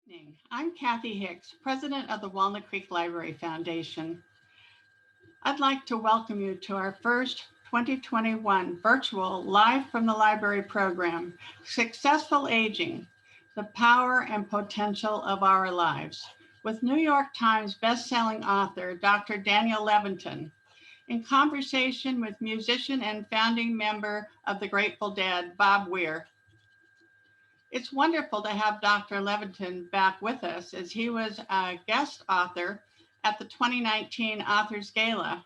Evening. I'm Kathy Hicks, president of the Walnut Creek Library Foundation. I'd like to welcome you to our first 2021 virtual Live from the Library program, Successful Aging, the Power and Potential of Our Lives, with New York Times bestselling author Dr. Daniel Levitin, in conversation with musician and founding member of the Grateful Dead, Bob Weir. It's wonderful to have Dr. Levitin back with us as he was a guest author at the 2019 Authors Gala.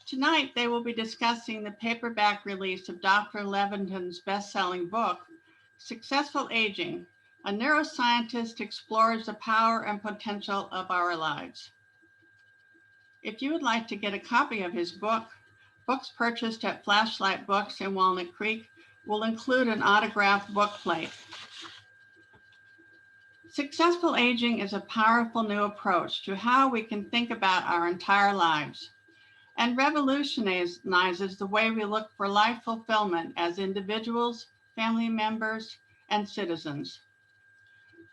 Tonight, they will be discussing the paperback release of Dr. Levitin's best-selling book, Successful Aging, a neuroscientist explores the power and potential of our lives. If you would like to get a copy of his book, books purchased at Flashlight Books in Walnut Creek will include an autographed book plate. Successful aging is a powerful new approach to how we can think about our entire lives and revolutionizes the way we look for life fulfillment as individuals, family members, and citizens.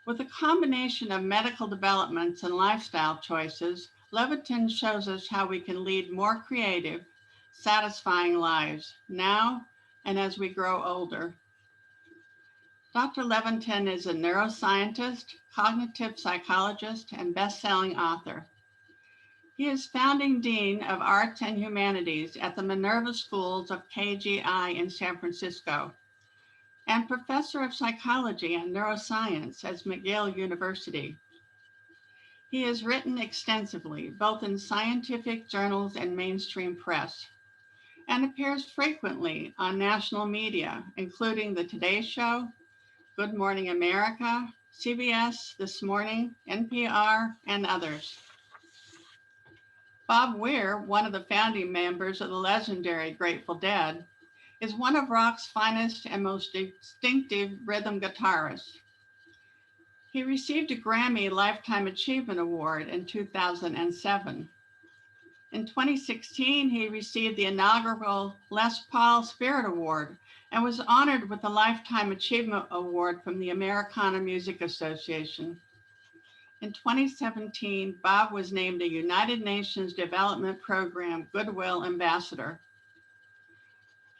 With a combination of medical developments and lifestyle choices, Levitin shows us how we can lead more creative, satisfying lives now and as we grow older. Dr. Levitin is a neuroscientist, cognitive psychologist, and best-selling author. He is founding dean of arts and humanities at the Minerva Schools of KGI in San Francisco and professor of psychology and neuroscience at McGill University. He has written extensively, both in scientific journals and mainstream press, and appears frequently on national media, including The Today Show, Good Morning America, CBS This Morning, NPR, and others. Bob Weir, one of the founding members of the legendary Grateful Dead, is one of rock's finest and most distinctive rhythm guitarists. He received a Grammy Lifetime Achievement Award in 2007. In 2016, he received the inaugural Les Paul Spirit Award and was honored with the Lifetime Achievement Award from the Americana Music Association. In 2017, Bob was named a United Nations Development Program Goodwill Ambassador.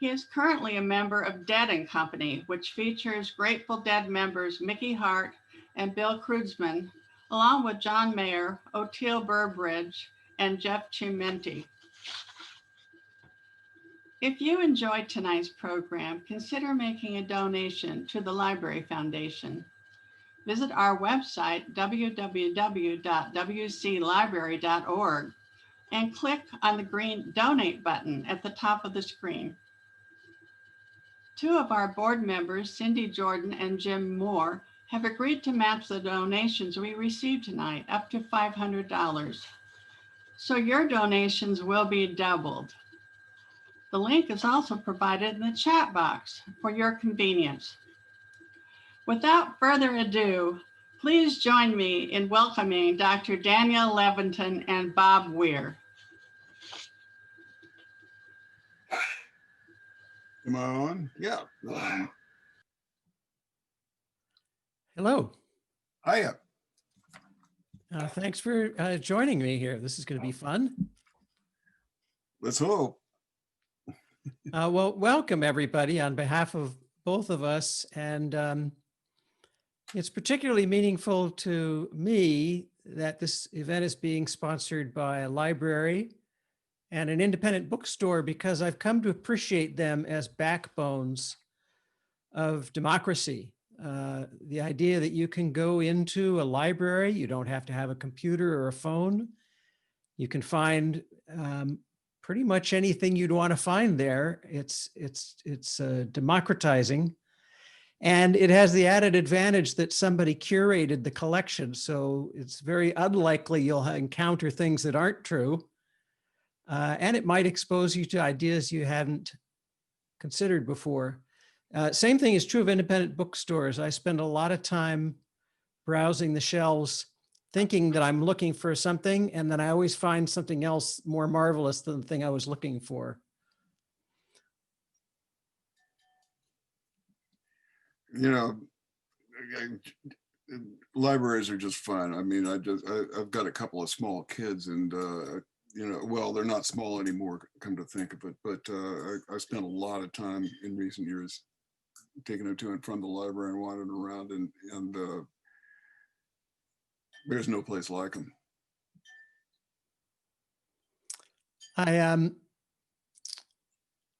He is currently a member of Dead and Company, which features Grateful Dead members Mickey Hart and Bill Kreutzmann, along with John Mayer, Oteil Burbridge, and Jeff Chimenti. If you enjoyed tonight's program, consider making a donation to the Library Foundation. Visit our website, www.wclibrary.org, and click on the green Donate button at the top of the screen. Two of our board members, Cindy Jordan and Jim Moore, have agreed to match the donations we received tonight, up to $500. So your donations will be doubled. The link is also provided in the chat box for your convenience. Without further ado, please join me in welcoming Dr. Daniel Levitin and Bob Weir. Am I on? Yeah. Hello. Hiya. Thanks for joining me here. This is going to be fun. Let's hope. Well, welcome everybody on behalf of both of us. And it's particularly meaningful to me that this event is being sponsored by a library and an independent bookstore, because I've come to appreciate them as backbones of democracy. The idea that you can go into a library, you don't have to have a computer or a phone. You can find pretty much anything you'd want to find there. It's democratizing, and it has the added advantage that somebody curated the collection. So it's very unlikely you'll encounter things that aren't true, and it might expose you to ideas you hadn't considered before. Same thing is true of independent bookstores. I spend a lot of time browsing the shelves, thinking that I'm looking for something, and then I always find something else more marvelous than the thing I was looking for. You know, libraries are just fun. I mean, I've got a couple of small kids, and you know, well, they're not small anymore, come to think of it, but I spent a lot of time in recent years taking them to and from the library and wandering around, and there's no place like them.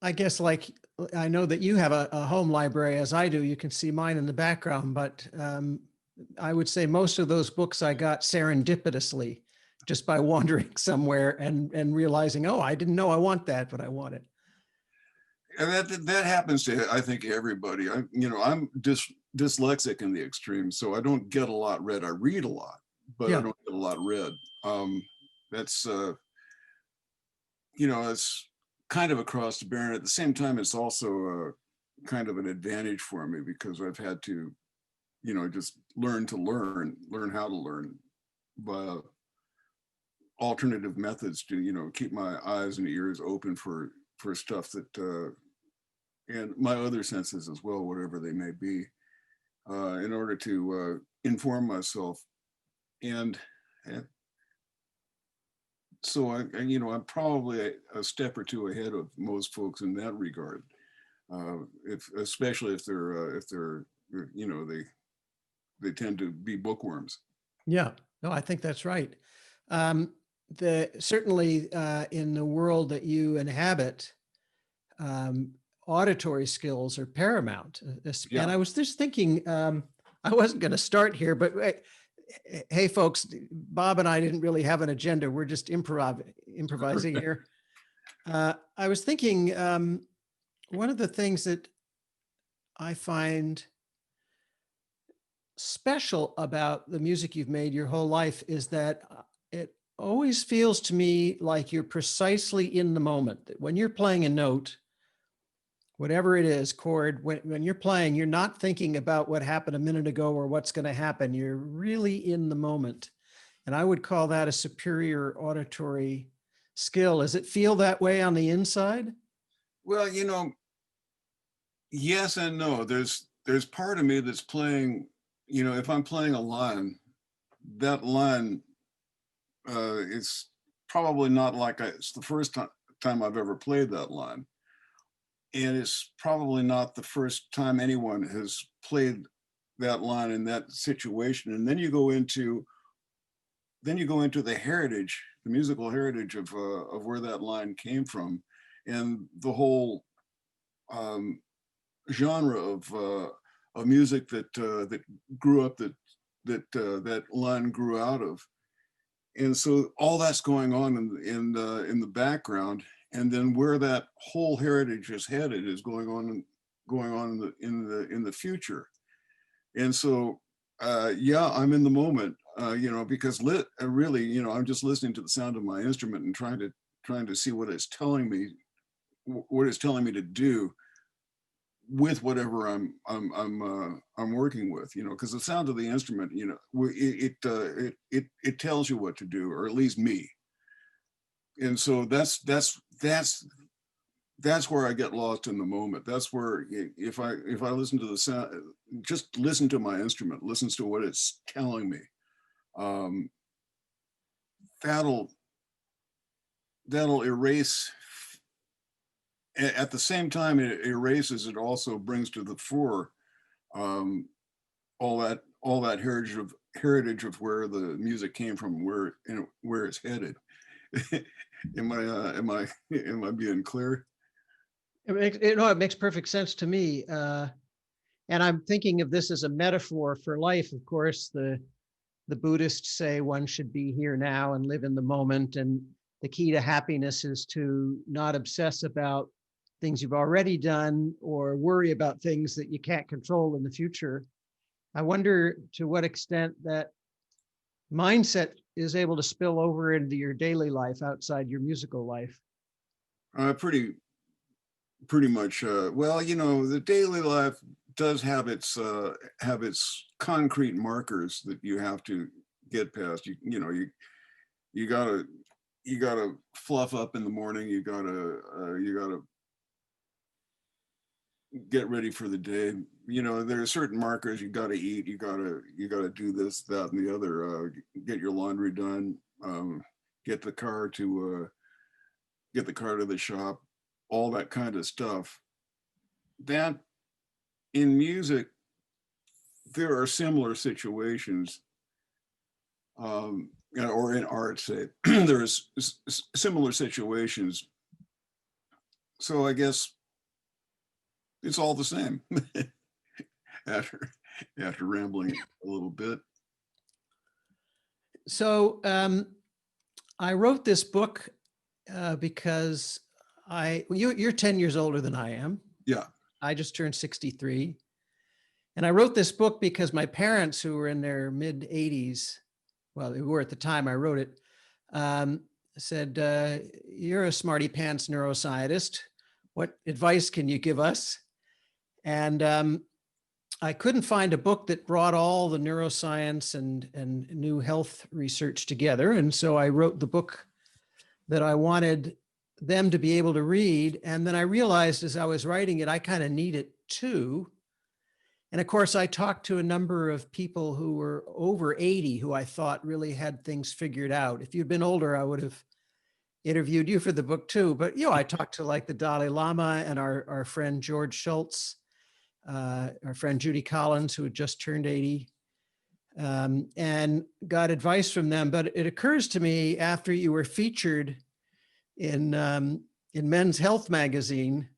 I guess, like, I know that you have a home library, as I do. You can see mine in the background, but I would say most of those books I got serendipitously, just by wandering somewhere and realizing, oh, I didn't know I want that, but I want it. And that happens to, I think, everybody. I'm dyslexic in the extreme, so I don't get a lot read. I read a lot, but I don't get a lot read. That's it's kind of across the board. At the same time, it's also kind of an advantage for me, because I've had to, just learn how to learn by alternative methods to, keep my eyes and ears open for stuff that, and my other senses as well, whatever they may be, in order to inform myself. And so I'm probably a step or two ahead of most folks in that regard. Especially if they're they tend to be bookworms. Yeah, no, I think that's right. Certainly in the world that you inhabit, auditory skills are paramount. Yeah. And I was just thinking, I wasn't going to start here, but hey, folks, Bob and I didn't really have an agenda. We're just improvising here. I was thinking, one of the things that I find special about the music you've made your whole life is that it always feels to me like you're precisely in the moment. That when you're playing a note, whatever it is, chord, when you're playing, you're not thinking about what happened a minute ago or what's going to happen. You're really in the moment. And I would call that a superior auditory skill. Does it feel that way on the inside? Well, yes and no. There's part of me that's playing, if I'm playing a line, that line is probably not like it's the first time I've ever played that line. And it's probably not the first time anyone has played that line in that situation. And then you go into the heritage, the musical heritage of where that line came from, and the whole genre of music that grew up, that line grew out of. And so all that's going on in the background. And then where that whole heritage is headed is going on in the future. And so, yeah, I'm in the moment, because really, I'm just listening to the sound of my instrument and trying to see what it's telling me to do with whatever I'm working with, because the sound of the instrument, it tells you what to do, or at least me. And so that's where I get lost in the moment. That's where if I listen to the sound, just listen to my instrument, listens to what it's telling me, that'll erase. At the same time it erases, it also brings to the fore all that heritage of where the music came from, where it's headed. Am I being clear? It makes perfect sense to me. And I'm thinking of this as a metaphor for life. Of course, the Buddhists say one should be here now and live in the moment. And the key to happiness is to not obsess about things you've already done or worry about things that you can't control in the future. I wonder to what extent that mindset is able to spill over into your daily life outside your musical life. Pretty much. Well, the daily life does have its concrete markers that you have to get past. You gotta fluff up in the morning. You gotta get ready for the day. You know, there are certain markers. You got to eat. You got to do this, that, and the other. Get your laundry done. Get the car to the shop. All that kind of stuff. That in music, there are similar situations. Or in art, say, there's similar situations. So I guess it's all the same. after rambling a little bit. So I wrote this book because you're 10 years older than I am. Yeah. I just turned 63. And I wrote this book because my parents, who were in their mid 80s, well, they were at the time I wrote it, said, you're a smarty pants neuroscientist. What advice can you give us? And I couldn't find a book that brought all the neuroscience and new health research together. And so I wrote the book that I wanted them to be able to read. And then I realized as I was writing it, I kind of need it too. And of course, I talked to a number of people who were over 80 who I thought really had things figured out. If you'd been older, I would have interviewed you for the book too. But, you know, I talked to like the Dalai Lama and our friend George Schultz, our friend Judy Collins, who had just turned 80, and got advice from them. But it occurs to me after you were featured in Men's Health magazine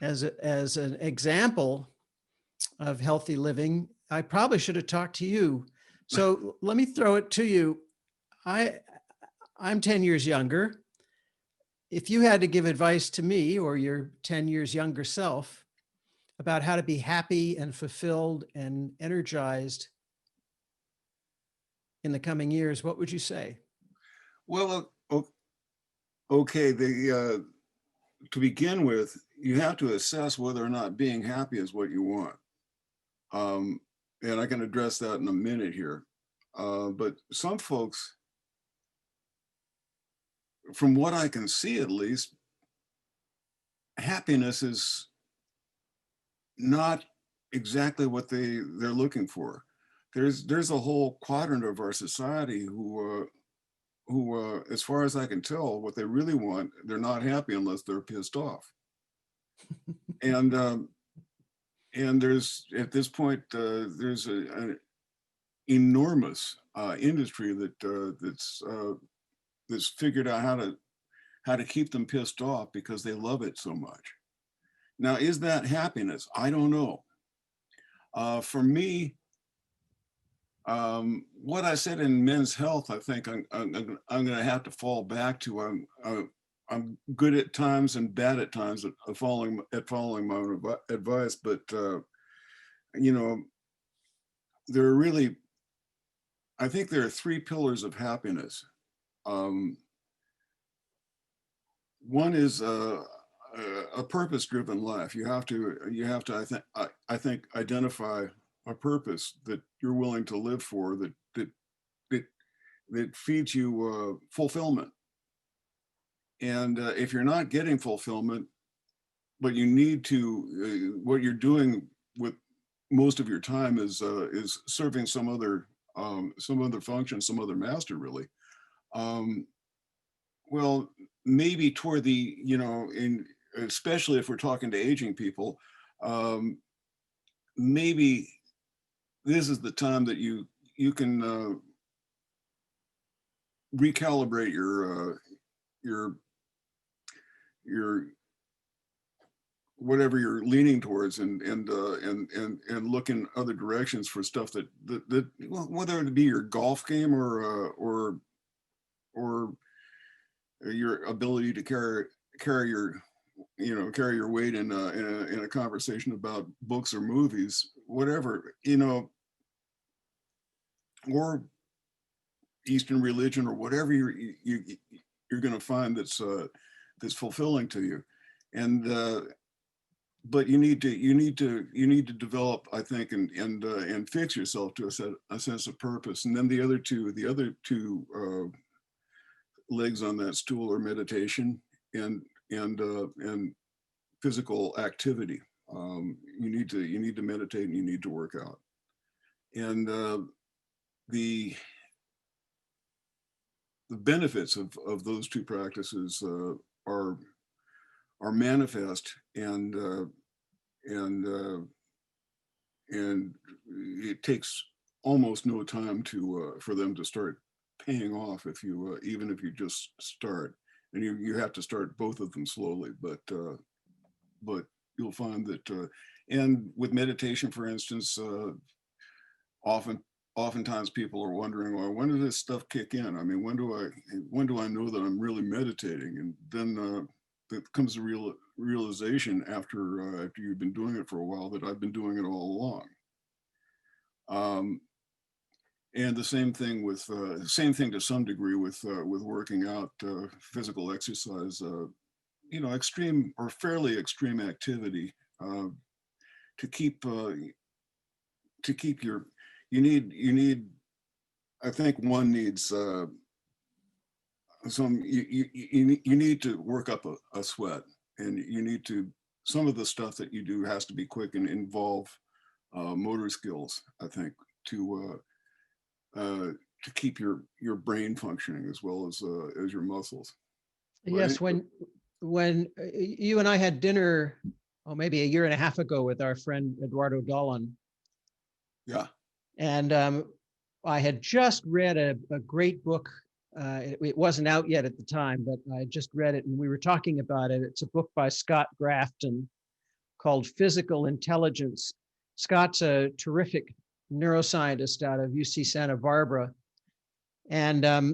as an example of healthy living, I probably should have talked to you. So let me throw it to you. I'm 10 years younger. If you had to give advice to me or your 10 years younger self about how to be happy and fulfilled and energized in the coming years, what would you say? Well, okay. To begin with, you have to assess whether or not being happy is what you want. And I can address that in a minute here. But some folks, from what I can see at least, happiness is not exactly what they're looking for. There's a whole quadrant of our society who, as far as I can tell, what they really want, they're not happy unless they're pissed off. And there's, at this point, there's an enormous industry that's figured out how to keep them pissed off because they love it so much. Now, is that happiness? I don't know. For me, what I said in Men's Health, I think I'm going to have to fall back to. I'm good at times and bad at times at following my own advice, but you know, I think there are three pillars of happiness. One is a purpose-driven life. You have to, I think, identify a purpose that you're willing to live for, that feeds you fulfillment. And if you're not getting fulfillment, but you need to, what you're doing with most of your time is serving some other function, some other master, really. Well, maybe toward the, especially if we're talking to aging people, maybe this is the time that you can recalibrate your whatever you're leaning towards and look in other directions for stuff that whether it be your golf game or your ability to carry your weight in a conversation about books or movies, whatever, or Eastern religion or whatever you're going to find that's fulfilling to you. And but you need to develop, I think, and fix yourself to a sense of purpose. And then the other two legs on that stool are meditation and physical activity. You need to meditate and you need to work out. And the benefits of those two practices are manifest, and it takes almost no time to for them to start paying off if you even if you just start. And you have to start both of them slowly, but you'll find that and with meditation, for instance, oftentimes people are wondering, well, when does this stuff kick in? I mean, when do I know that I'm really meditating? And then there comes the realization after you've been doing it for a while that I've been doing it all along. And the same thing to some degree with working out, physical exercise, extreme or fairly extreme activity to keep your. You need. I think one needs you need to work up a sweat, and you need to. Some of the stuff that you do has to be quick and involve motor skills, I think, to keep your brain functioning as well as your muscles. Yes, right? when you and I had dinner, maybe a year and a half ago with our friend Eduardo Dolan. Yeah. And I had just read a great book. It wasn't out yet at the time, but I just read it and we were talking about it. It's a book by Scott Grafton called Physical Intelligence. Scott's a terrific neuroscientist out of UC Santa Barbara. And I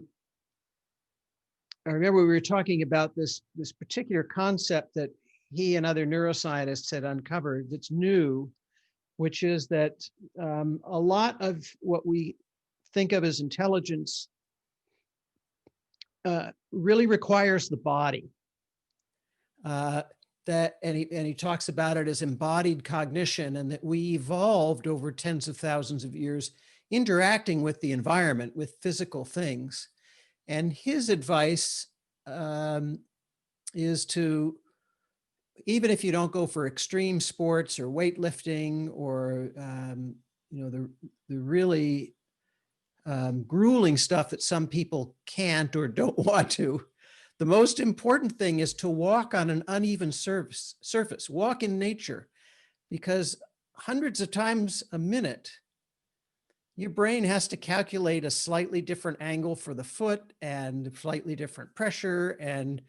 remember we were talking about this particular concept that he and other neuroscientists had uncovered that's new, which is that a lot of what we think of as intelligence really requires the body. And he talks about it as embodied cognition, and that we evolved over tens of thousands of years interacting with the environment, with physical things. And his advice is to, even if you don't go for extreme sports or weightlifting or the really grueling stuff that some people can't or don't want to, the most important thing is to walk on an uneven surface, walk in nature, because hundreds of times a minute, your brain has to calculate a slightly different angle for the foot and slightly different pressure. And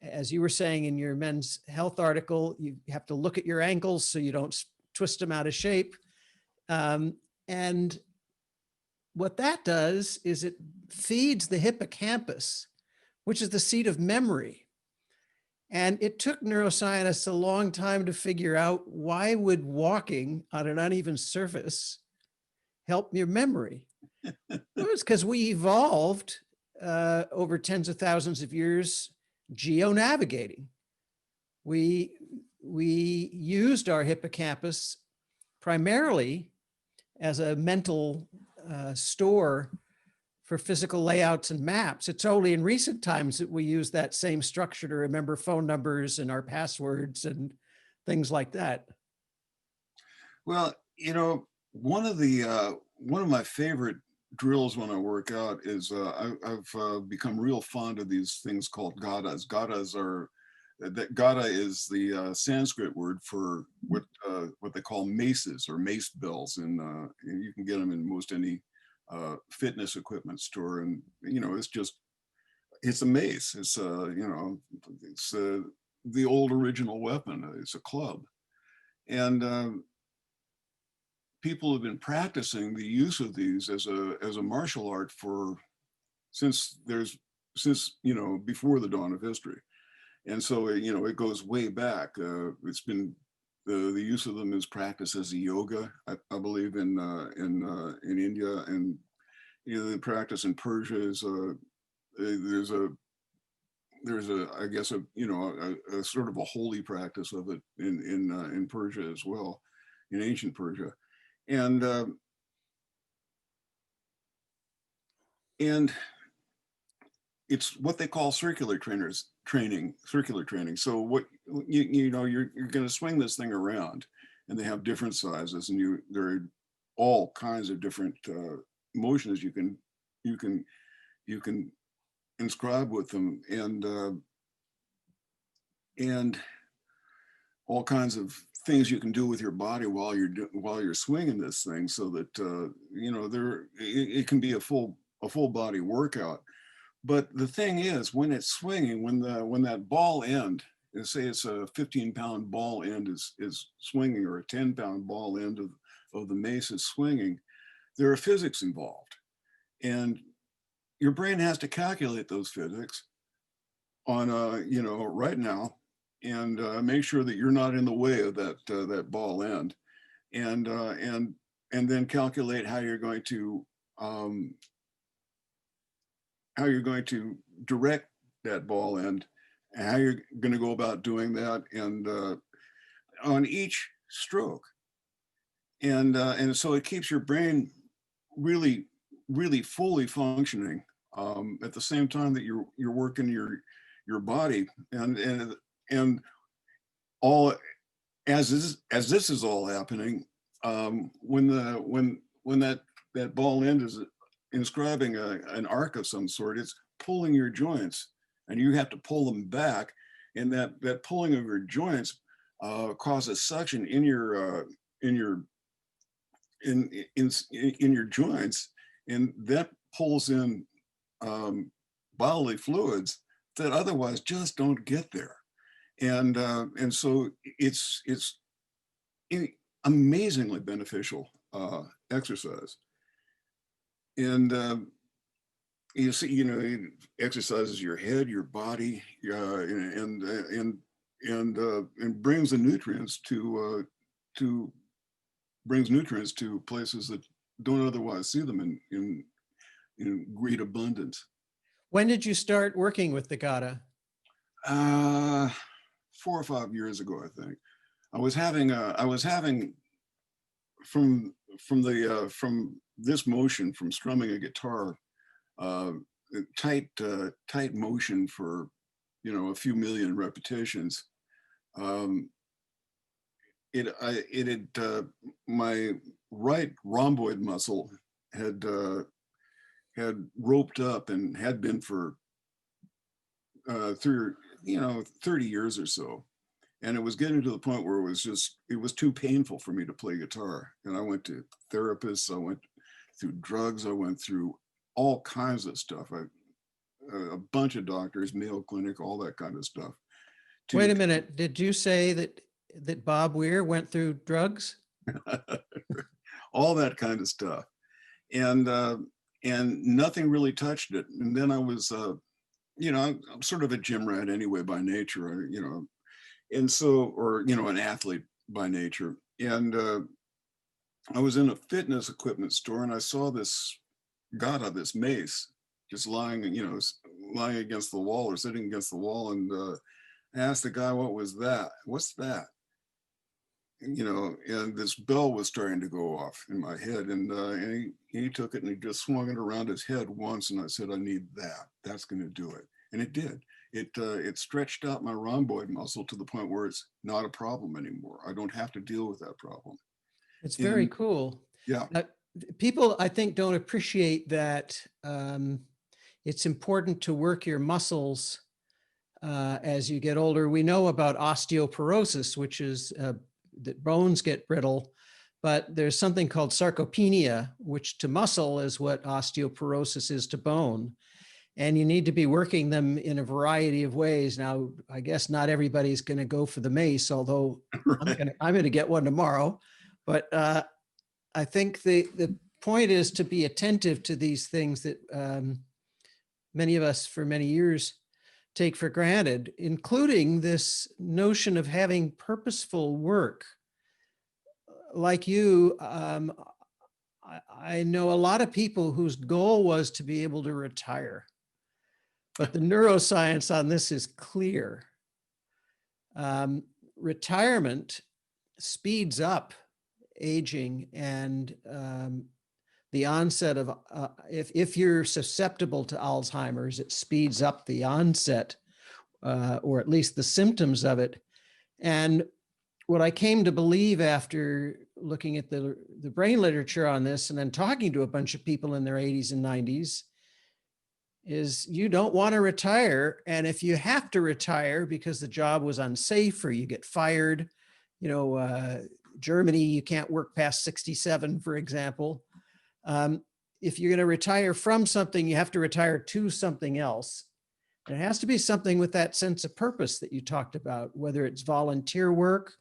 as you were saying in your Men's Health article, you have to look at your ankles so you don't twist them out of shape. And what that does is it feeds the hippocampus, which is the seat of memory. And it took neuroscientists a long time to figure out, why would walking on an uneven surface help your memory? It was because we evolved over tens of thousands of years geo-navigating. We used our hippocampus primarily as a mental store for physical layouts and maps. It's only in recent times that we use that same structure to remember phone numbers and our passwords and things like that. Well, one of my favorite drills when I work out is I've become real fond of these things called gadas. Gada is the Sanskrit word for what they call maces or mace bells, and you can get them in most any fitness equipment store. And it's a mace. It's the old original weapon. It's a club, and people have been practicing the use of these as a martial art since before the dawn of history. And so, it goes way back. It's been the use of them is practiced as a yoga, I believe, in India, and the practice in Persia is there's I guess a sort of a holy practice of it in Persia as well, in ancient Persia, and it's what they call circular training. So what you're going to swing this thing around, and they have different sizes, and there are all kinds of different motions you can inscribe with them, and all kinds of things you can do with your body while you're swinging this thing, so that it can be a full body workout. But the thing is, when it's swinging, when that ball end, and say it's a 15-pound ball end is swinging, or a 10-pound ball end of the mace is swinging, there are physics involved, and your brain has to calculate those physics on right now, and make sure that you're not in the way of that ball end, and then calculate how you're going to direct that ball end, and how you're going to go about doing that, and on each stroke, and so it keeps your brain really fully functioning at the same time that you're working your body, and all as this is all happening, when that ball end is inscribing an arc of some sort, it's pulling your joints, and you have to pull them back, and that pulling of your joints causes suction in your joints, and that pulls in bodily fluids that otherwise just don't get there, and so it's amazingly beneficial exercise. And you see, it exercises your head, your body, and brings the nutrients brings nutrients to places that don't otherwise see them in great abundance. When did you start working with the Gada? 4 or 5 years ago, I think. I was having from this motion, from strumming a guitar, tight motion for a few million repetitions. My right rhomboid muscle had roped up, and had been for 30 years or so. And it was getting to the point where it was too painful for me to play guitar. And I went to therapists, I went through drugs, I went through all kinds of stuff. A bunch of doctors, Mayo Clinic, all that kind of stuff. Wait a minute, did you say that Bob Weir went through drugs? All that kind of stuff. And nothing really touched it. And then I was, I'm sort of a gym rat anyway by nature, and so, or, an athlete by nature. And I was in a fitness equipment store, and I saw this Gada, this mace, just lying against the wall, or sitting against the wall. And I asked the guy, what's that? And this bell was starting to go off in my head, and he took it and he just swung it around his head once, and I said, I need that. That's going to do it. And it did. It stretched out my rhomboid muscle to the point where it's not a problem anymore. I don't have to deal with that problem. It's very cool. Yeah. People, I think, don't appreciate that it's important to work your muscles as you get older. We know about osteoporosis, which is that bones get brittle, but there's something called sarcopenia, which to muscle is what osteoporosis is to bone. And you need to be working them in a variety of ways. Now, I guess not everybody's going to go for the mace, although right. I'm going to get one tomorrow. But I think the point is to be attentive to these things that many of us for many years take for granted, including this notion of having purposeful work. Like you, I know a lot of people whose goal was to be able to retire. But the neuroscience on this is clear. Retirement speeds up aging, and the onset of, if you're susceptible to Alzheimer's, it speeds up the onset, or at least the symptoms of it. And what I came to believe after looking at the brain literature on this and then talking to a bunch of people in their 80s and 90s is you don't want to retire. And if you have to retire because the job was unsafe or you get fired, Germany, you can't work past 67, for example. If you're going to retire from something, you have to retire to something else. And it has to be something with that sense of purpose that you talked about, whether it's volunteer work,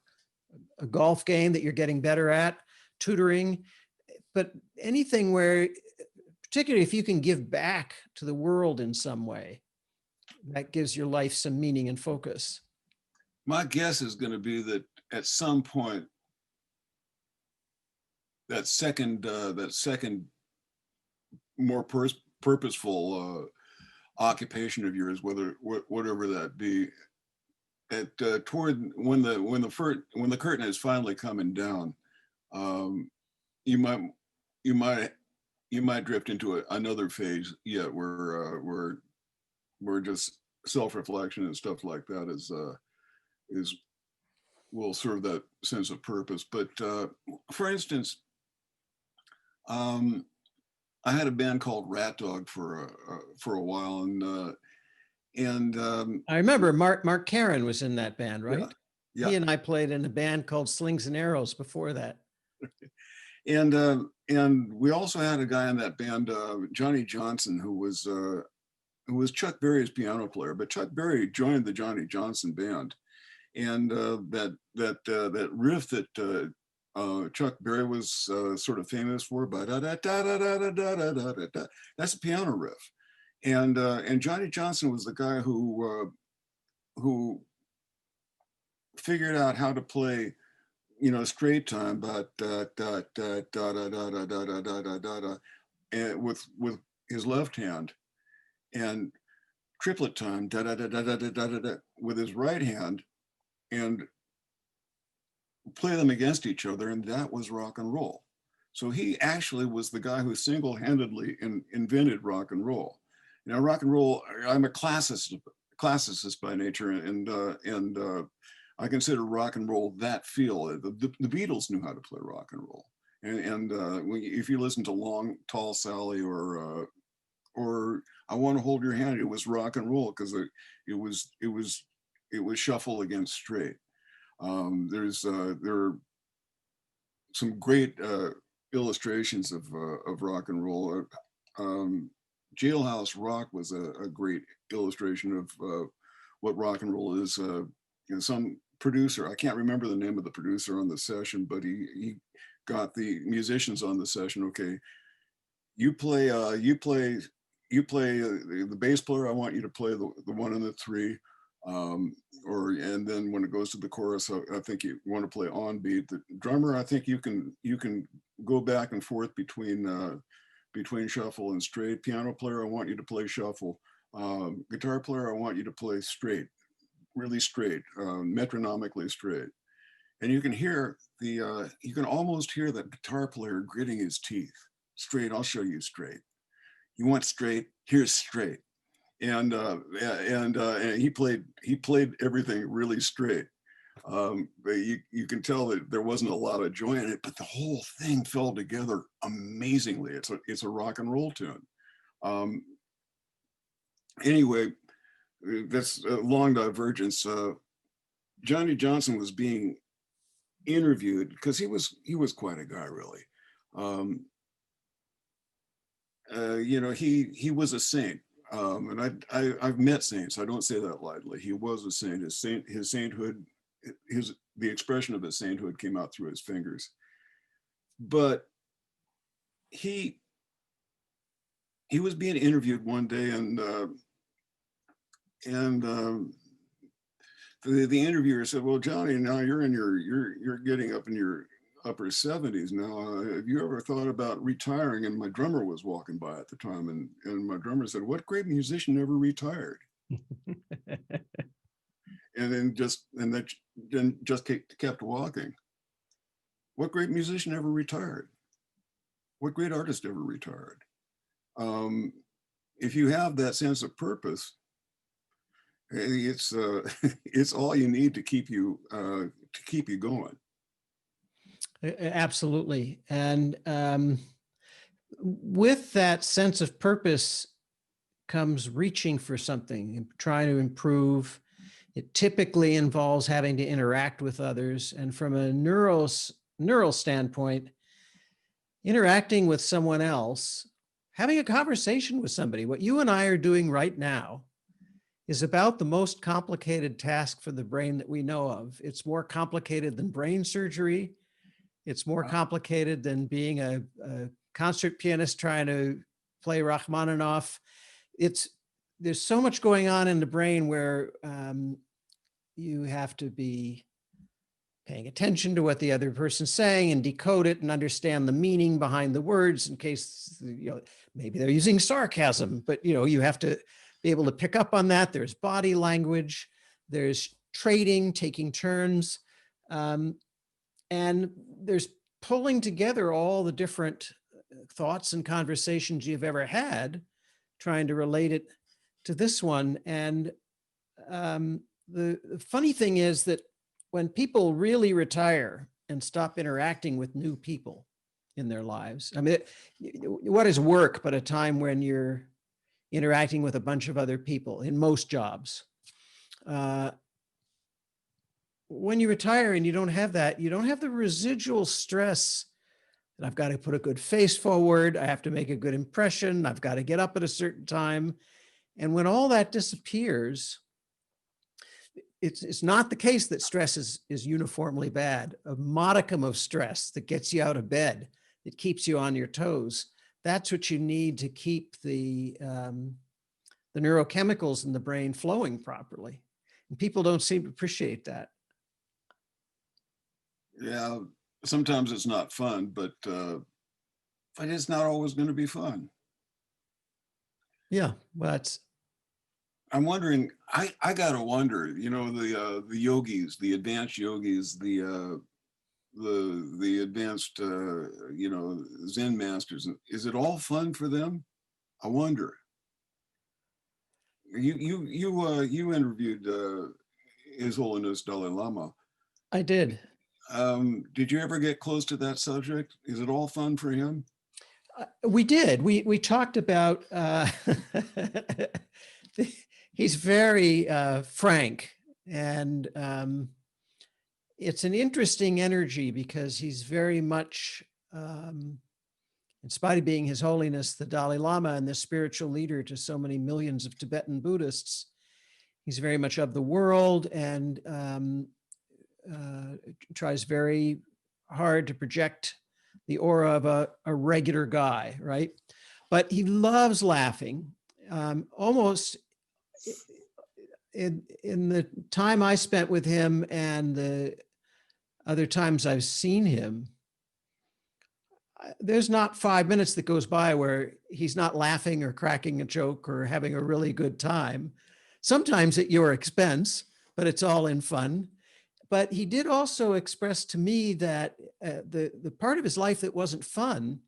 a golf game that you're getting better at, tutoring, but anything where, particularly if you can give back to the world in some way, that gives your life some meaning and focus. My guess is going to be that at some point, that second more purposeful occupation of yours, whatever that be, at toward when the curtain is finally coming down, you might drift into another phase yet where just self-reflection and stuff like that will serve that sense of purpose. But for instance, I had a band called Rat Dog for a while, and I remember Mark Karen was in that band, right? Yeah. He and I played in a band called Slings and Arrows before that. And we also had a guy in that band, Johnny Johnson, who was Chuck Berry's piano player. But Chuck Berry joined the Johnny Johnson band, and that riff that Chuck Berry was sort of famous for, that's a piano riff, and Johnny Johnson was the guy who figured out how to play, straight time, but and with his left hand, and triplet time with his right hand, and play them against each other, and that was rock and roll. So he actually was the guy who single-handedly invented rock and roll. Rock and roll, I'm a classicist by nature, and I consider rock and roll that feel. The Beatles knew how to play rock and roll, and if you listen to Long Tall Sally or I Want to Hold Your Hand, it was rock and roll because it was shuffle against straight. There are some great illustrations of rock and roll. Jailhouse Rock was a great illustration of what rock and roll is. Some producer, I can't remember the name of the producer on the session, but he got the musicians on the session. Okay, you play the bass player. I want you to play the 1 and the 3. And then when it goes to the chorus, I think you want to play on beat. The drummer, I think you can go back and forth between shuffle and straight. Piano player, I want you to play shuffle. Guitar player, I want you to play straight, really straight, metronomically straight. And you can almost hear that guitar player gritting his teeth. Straight, I'll show you straight. You want straight? Here's straight. And he played everything really straight. But you can tell that there wasn't a lot of joy in it, but the whole thing fell together amazingly. It's a rock and roll tune. Anyway, that's a long divergence. Johnny Johnson was being interviewed because he was quite a guy, really. He was a saint. And I've met saints. I don't say that lightly. He was a saint. His sainthood, the expression of his sainthood came out through his fingers. But he was being interviewed one day, and the interviewer said, "Well, Johnny, now you're getting up in your upper 70s now. Have you ever thought about retiring?" And my drummer was walking by at the time, and my drummer said, "What great musician never retired?" And then just kept walking. What great musician ever retired? What great artist ever retired? If you have that sense of purpose, it's all you need to keep you keep you going. Absolutely. And with that sense of purpose comes reaching for something and trying to improve. It typically involves having to interact with others. And from a neural standpoint, interacting with someone else, having a conversation with somebody, what you and I are doing right now is about the most complicated task for the brain that we know of. It's more complicated than brain surgery. It's more complicated than being a concert pianist trying to play Rachmaninoff. There's so much going on in the brain where you have to be paying attention to what the other person's saying and decode it and understand the meaning behind the words in case, maybe they're using sarcasm, but you have to be able to pick up on that. There's body language, there's trading, taking turns, and there's pulling together all the different thoughts and conversations you've ever had, trying to relate it to this one. And the funny thing is that when people really retire and stop interacting with new people in their lives, I mean, what is work but a time when you're interacting with a bunch of other people in most jobs? When you retire and you don't have that, you don't have the residual stress that I've got to put a good face forward, I have to make a good impression, I've got to get up at a certain time. And when all that disappears, it's not the case that stress is uniformly bad. A modicum of stress that gets you out of bed, that keeps you on your toes, that's what you need to keep the neurochemicals in the brain flowing properly. And people don't seem to appreciate that. Yeah, sometimes it's not fun, but it's not always going to be fun. Yeah, but I'm wondering, I gotta wonder, the yogis, the advanced yogis, the advanced Zen masters, is it all fun for them? I wonder. You interviewed His Holiness Dalai Lama. I did. Did you ever get close to that subject? Is it all fun for him? We did. We talked about. He's very frank, and it's an interesting energy because he's very much, in spite of being His Holiness the Dalai Lama and the spiritual leader to so many millions of Tibetan Buddhists, he's very much of the world and tries very hard to project the aura of a regular guy, right? But he loves laughing. Almost in the time I spent with him and the other times I've seen him, there's not 5 minutes that goes by where he's not laughing or cracking a joke or having a really good time. Sometimes at your expense, but it's all in fun. But he did also express to me that the part of his life that wasn't fun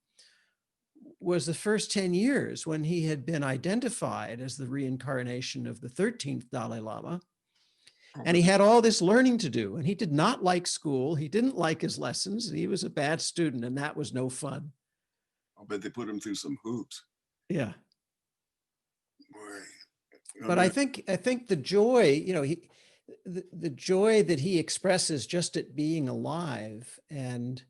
was the first 10 years when he had been identified as the reincarnation of the 13th Dalai Lama. And he had all this learning to do, and he did not like school. He didn't like his lessons. He was a bad student, and that was no fun. I'll bet they put him through some hoops. Yeah. Boy. But I think the joy, the joy that he expresses just at being alive and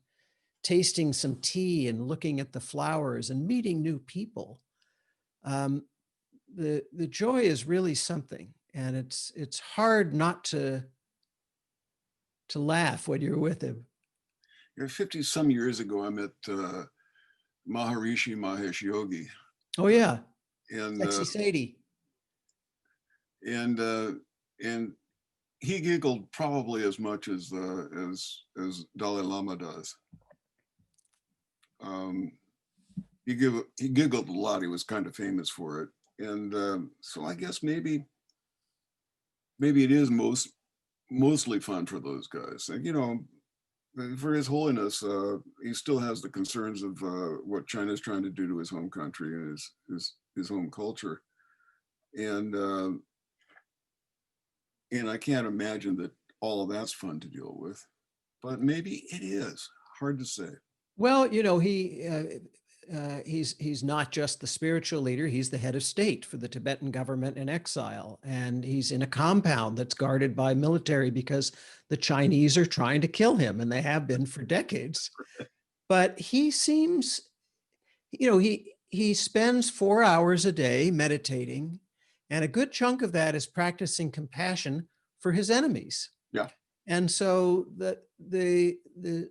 tasting some tea and looking at the flowers and meeting new people, the joy is really something. And it's hard not to laugh when you're with him. 50 some years ago, I met Maharishi Mahesh Yogi. Oh yeah, and Sexy Sadie. And he giggled probably as much as Dalai Lama does. He giggled a lot. He was kind of famous for it, and so I guess maybe it is mostly fun for those guys. And for His Holiness, he still has the concerns of what China's trying to do to his home country and his home culture, and I can't imagine that all of that's fun to deal with, but maybe it is hard to say. Well, you know, he's not just the spiritual leader, he's the head of state for the Tibetan government in exile. And he's in a compound that's guarded by military because the Chinese are trying to kill him, and they have been for decades. But he seems, you know, he spends 4 hours a day meditating, and a good chunk of that is practicing compassion for his enemies. Yeah. And so the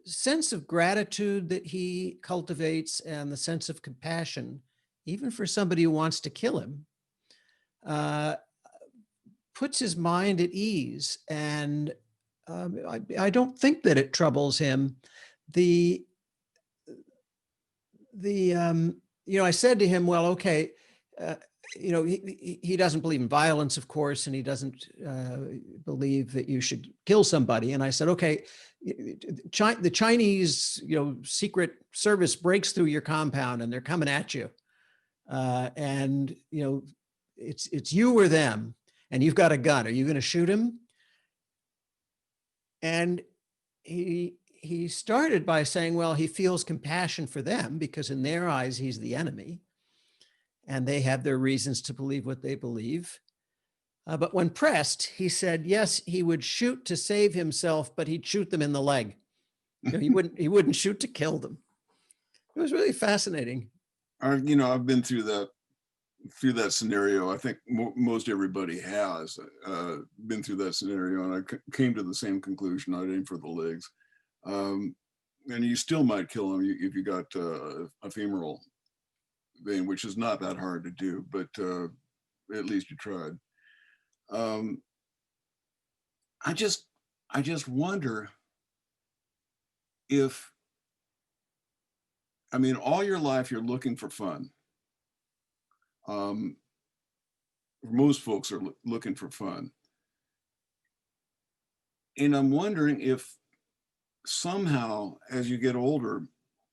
sense of gratitude that he cultivates and the sense of compassion, even for somebody who wants to kill him, puts his mind at ease. And I don't think that it troubles him. You know, I said to him, well, okay, you know, he doesn't believe in violence, of course, and he doesn't believe that you should kill somebody. And I said, okay, the Chinese, you know, secret service breaks through your compound and they're coming at you. And, you know, it's you or them, and you've got a gun. Are you going to shoot him? And he started by saying, well, he feels compassion for them because in their eyes, he's the enemy. And they have their reasons to believe what they believe. But when pressed, he said, yes, he would shoot to save himself, but he'd shoot them in the leg. You know, he wouldn't shoot to kill them. It was really fascinating. You know, I've been through that scenario. I think most everybody has been through that scenario, and I came to the same conclusion. I'd aim for the legs. And you still might kill him if you got a femoral vein, which is not that hard to do, but at least you tried. I just wonder if, I mean, all your life you're looking for fun. Most folks are looking for fun. And I'm wondering if somehow, as you get older,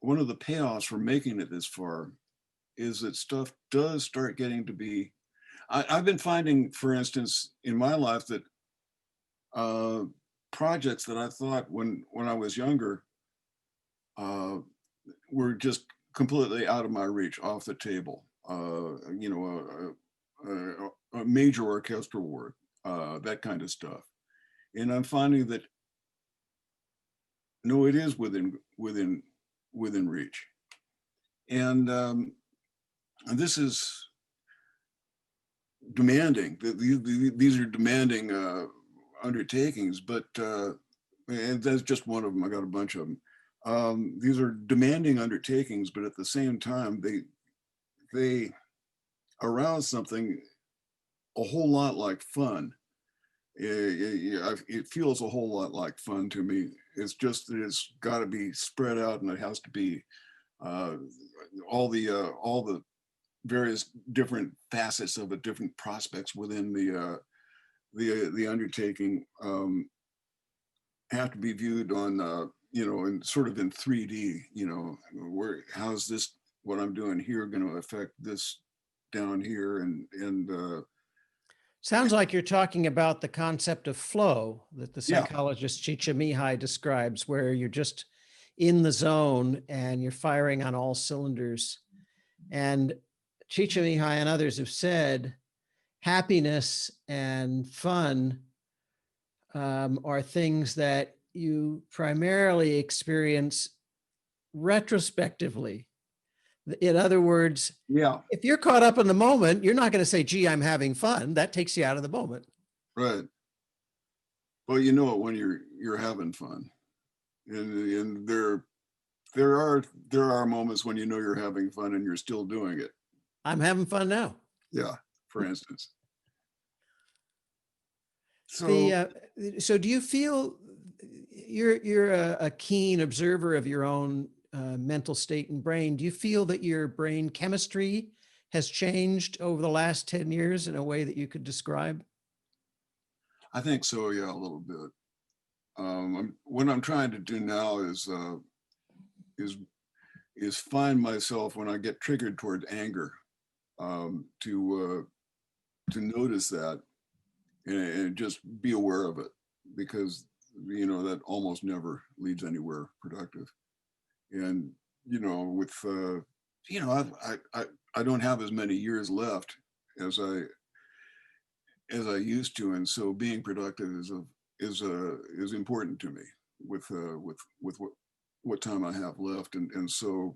one of the payoffs for making it this far is that stuff does start getting to be, I've been finding, for instance, in my life that projects that I thought when I was younger were just completely out of my reach, off the table. You know, a major orchestral work, that kind of stuff. And I'm finding that, no, it is within reach. And this is demanding. These are demanding undertakings, but and that's just one of them. I got a bunch of them. These are demanding undertakings, but at the same time, they arouse something a whole lot like fun. It feels a whole lot like fun to me. It's just that it's got to be spread out, and it has to be all the various different facets of it, different prospects within the undertaking have to be viewed on you know, in sort of in 3D. You know, how's this, what I'm doing here, going to affect this down here, and Sounds like you're talking about the concept of flow that the Yeah. psychologist Csikszentmihalyi describes, where you're just in the zone and you're firing on all cylinders. And Csikszentmihalyi and others have said happiness and fun are things that you primarily experience retrospectively. In other words, yeah, if you're caught up in the moment, you're not going to say, gee, I'm having fun. That takes you out of the moment. right. Well, you know it when you're having fun, and there are moments when you know you're having fun and you're still doing it. I'm having fun now. Yeah, for instance. So So do you feel you're a keen observer of your own mental state and brain? Do you feel that your brain chemistry has changed over the last 10 years in a way that you could describe? I think so, yeah, a little bit. What I'm trying to do now is find myself when I get triggered toward anger, to notice that and just be aware of it, because, you know, that almost never leads anywhere productive. And, you know, with, you know, I don't have as many years left as I used to. And so being productive is important to me with what time I have left. And so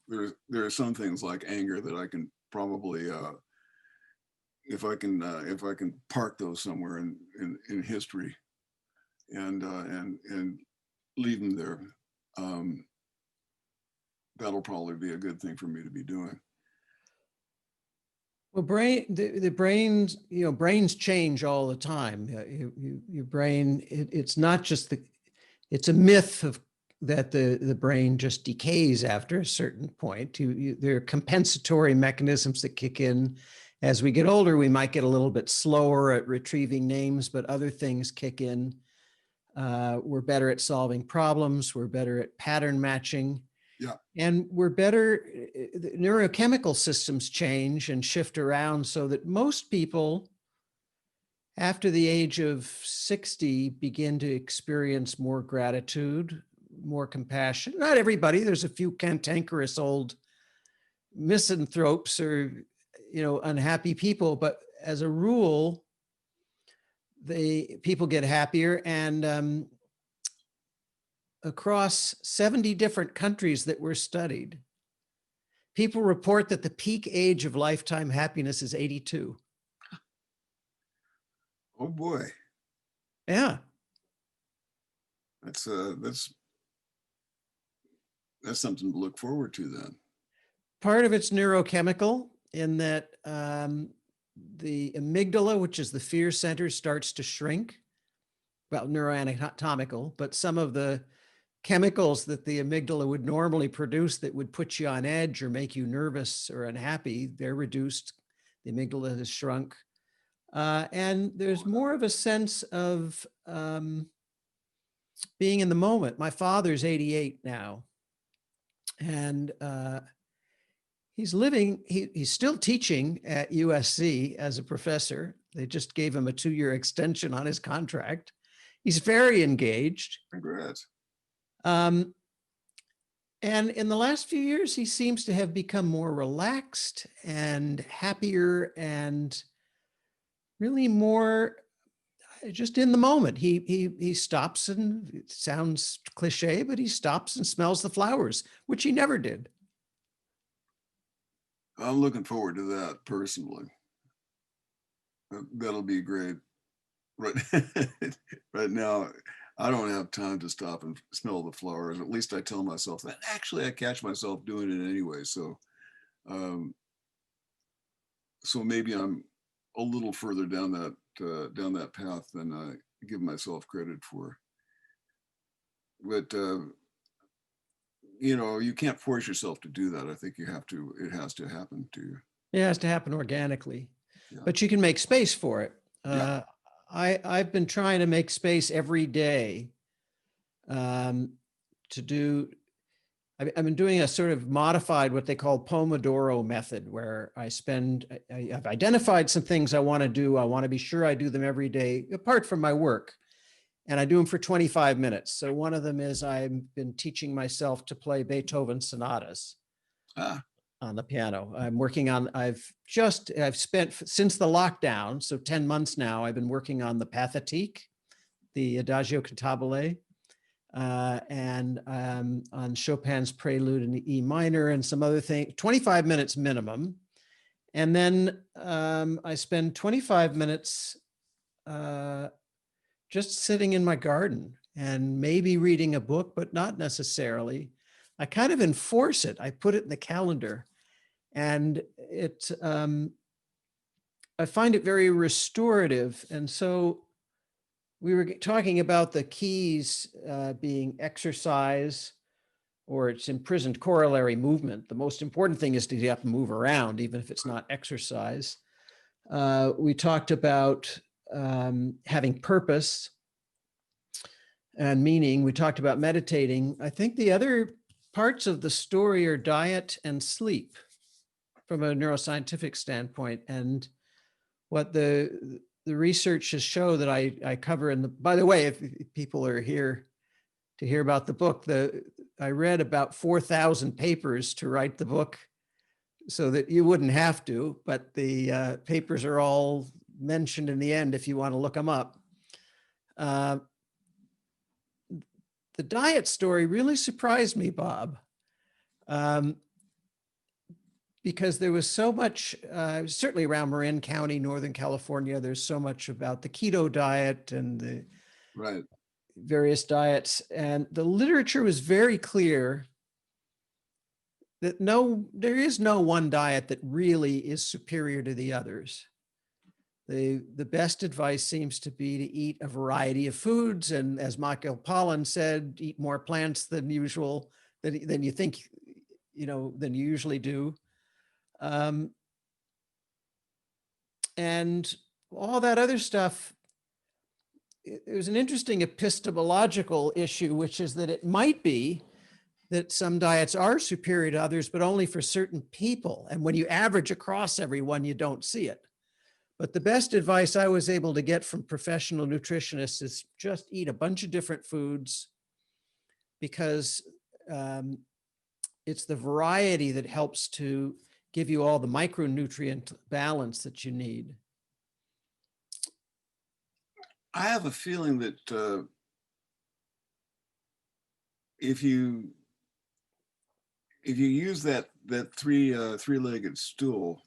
there are some things like anger that I can probably, if I can park those somewhere in history and leave them there, that'll probably be a good thing for me to be doing. Well, the brains, you know, brains change all the time. Your brain, it's not just it's a myth that the brain just decays after a certain point. There are compensatory mechanisms that kick in. As we get older, we might get a little bit slower at retrieving names, but other things kick in. We're better at solving problems. We're better at pattern matching. Yeah. And we're better, the neurochemical systems change and shift around so that most people after the age of 60 begin to experience more gratitude, more compassion. Not everybody, there's a few cantankerous old misanthropes or, you know, unhappy people, but as a rule, people get happier. And across 70 different countries that were studied, people report that the peak age of lifetime happiness is 82. Oh boy. Yeah. That's something to look forward to then. Part of it's neurochemical in that the amygdala, which is the fear center, starts to shrink. Well, neuroanatomical, but some of the chemicals that the amygdala would normally produce that would put you on edge or make you nervous or unhappy, they're reduced. The amygdala has shrunk. And there's more of a sense of being in the moment. My father's 88 now, and he's still teaching at USC as a professor. They just gave him a 2-year extension on his contract. He's very engaged. Congrats. And in the last few years, he seems to have become more relaxed and happier and really more just in the moment. He stops, and it sounds cliche, but he stops and smells the flowers, which he never did. I'm looking forward to that personally. That'll be great. Right, right now, I don't have time to stop and smell the flowers. At least I tell myself that. Actually, I catch myself doing it anyway. So, so maybe I'm a little further down that path than I give myself credit for. But you know, you can't force yourself to do that. I think you have to. It has to happen to you. It has to happen organically, Yeah. but you can make space for it. Yeah. I've been trying to make space every day to do. I've been doing a sort of modified, what they call Pomodoro method, where I've identified some things I want to do. I want to be sure I do them every day, apart from my work. And I do them for 25 minutes. So one of them is I've been teaching myself to play Beethoven sonatas on the piano. I'm working on, I've spent, since the lockdown, so 10 months now, I've been working on the Pathétique, the Adagio Cantabile, and on Chopin's Prelude in E minor and some other things, 25 minutes minimum. And then I spend 25 minutes just sitting in my garden and maybe reading a book, but not necessarily. I kind of enforce it. I put it in the calendar, and I find it very restorative. And so we were talking about the keys being exercise, or its imprisoned corollary movement. The most important thing is to get up and move around, even if it's not exercise. We talked about having purpose and meaning. We talked about meditating. I think the other parts of the story are diet and sleep from a neuroscientific standpoint. And what the the research has shown that I cover in the, by the way, if people are here to hear about the book, I read about 4,000 papers to write the book so that you wouldn't have to, but the papers are all mentioned in the end if you want to look them up. The diet story really surprised me, Bob, because there was so much, certainly around Marin County, Northern California, there's so much about the keto diet and the Right. various diets. And the literature was very clear that there is no one diet that really is superior to the others. The best advice seems to be to eat a variety of foods. And as Michael Pollan said, eat more plants than usual, than you think, than you usually do. And all that other stuff, there's an interesting epistemological issue, which is that it might be that some diets are superior to others, but only for certain people. And when you average across everyone, you don't see it. But the best advice I was able to get from professional nutritionists is just eat a bunch of different foods, because it's the variety that helps to give you all the micronutrient balance that you need. I have a feeling that if you use that three-legged stool,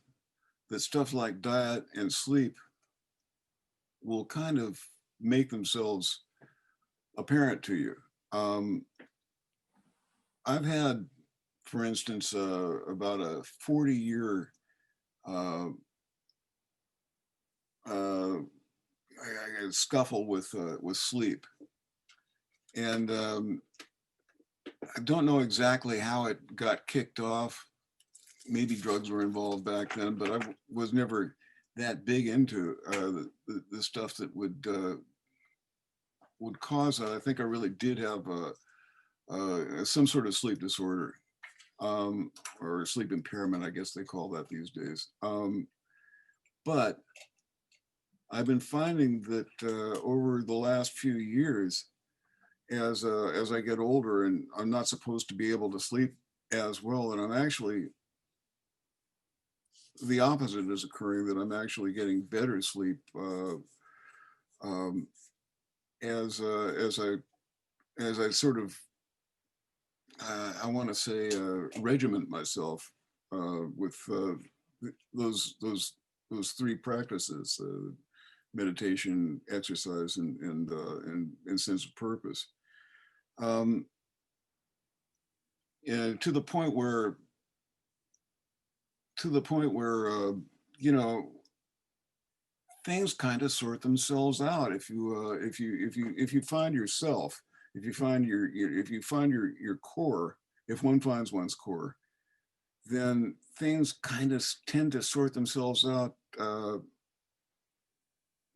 that stuff like diet and sleep will kind of make themselves apparent to you. I've had, for instance, about a 40-year scuffle with sleep, and I don't know exactly how it got kicked off. Maybe drugs were involved back then, but I was never that big into the stuff that would cause that. I think I really did have some sort of sleep disorder, or sleep impairment, I guess they call that these days. But I've been finding that over the last few years, as I get older and I'm not supposed to be able to sleep as well, and I'm actually, the opposite is occurring, that I'm actually getting better sleep as I sort of, I want to say, regiment myself with those three practices: meditation, exercise, and sense of purpose. And to the point where things kind of sort themselves out. If you find yourself, if you find your core, if one finds one's core, then things kind of tend to sort themselves out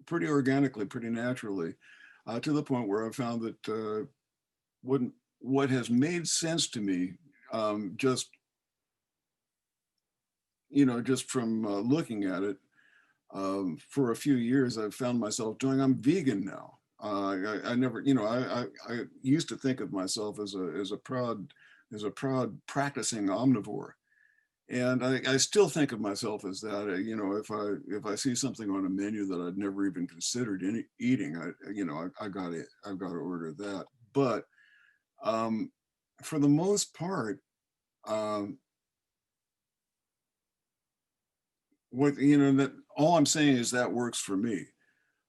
pretty organically, pretty naturally, to the point where I found that what has made sense to me, just from looking at it, for a few years, I've found myself doing. I'm vegan now. I never, I used to think of myself as a proud practicing omnivore, and I still think of myself as that. If I see something on a menu that I'd never even considered eating, I've got to order that. But for the most part, that all I'm saying is that works for me.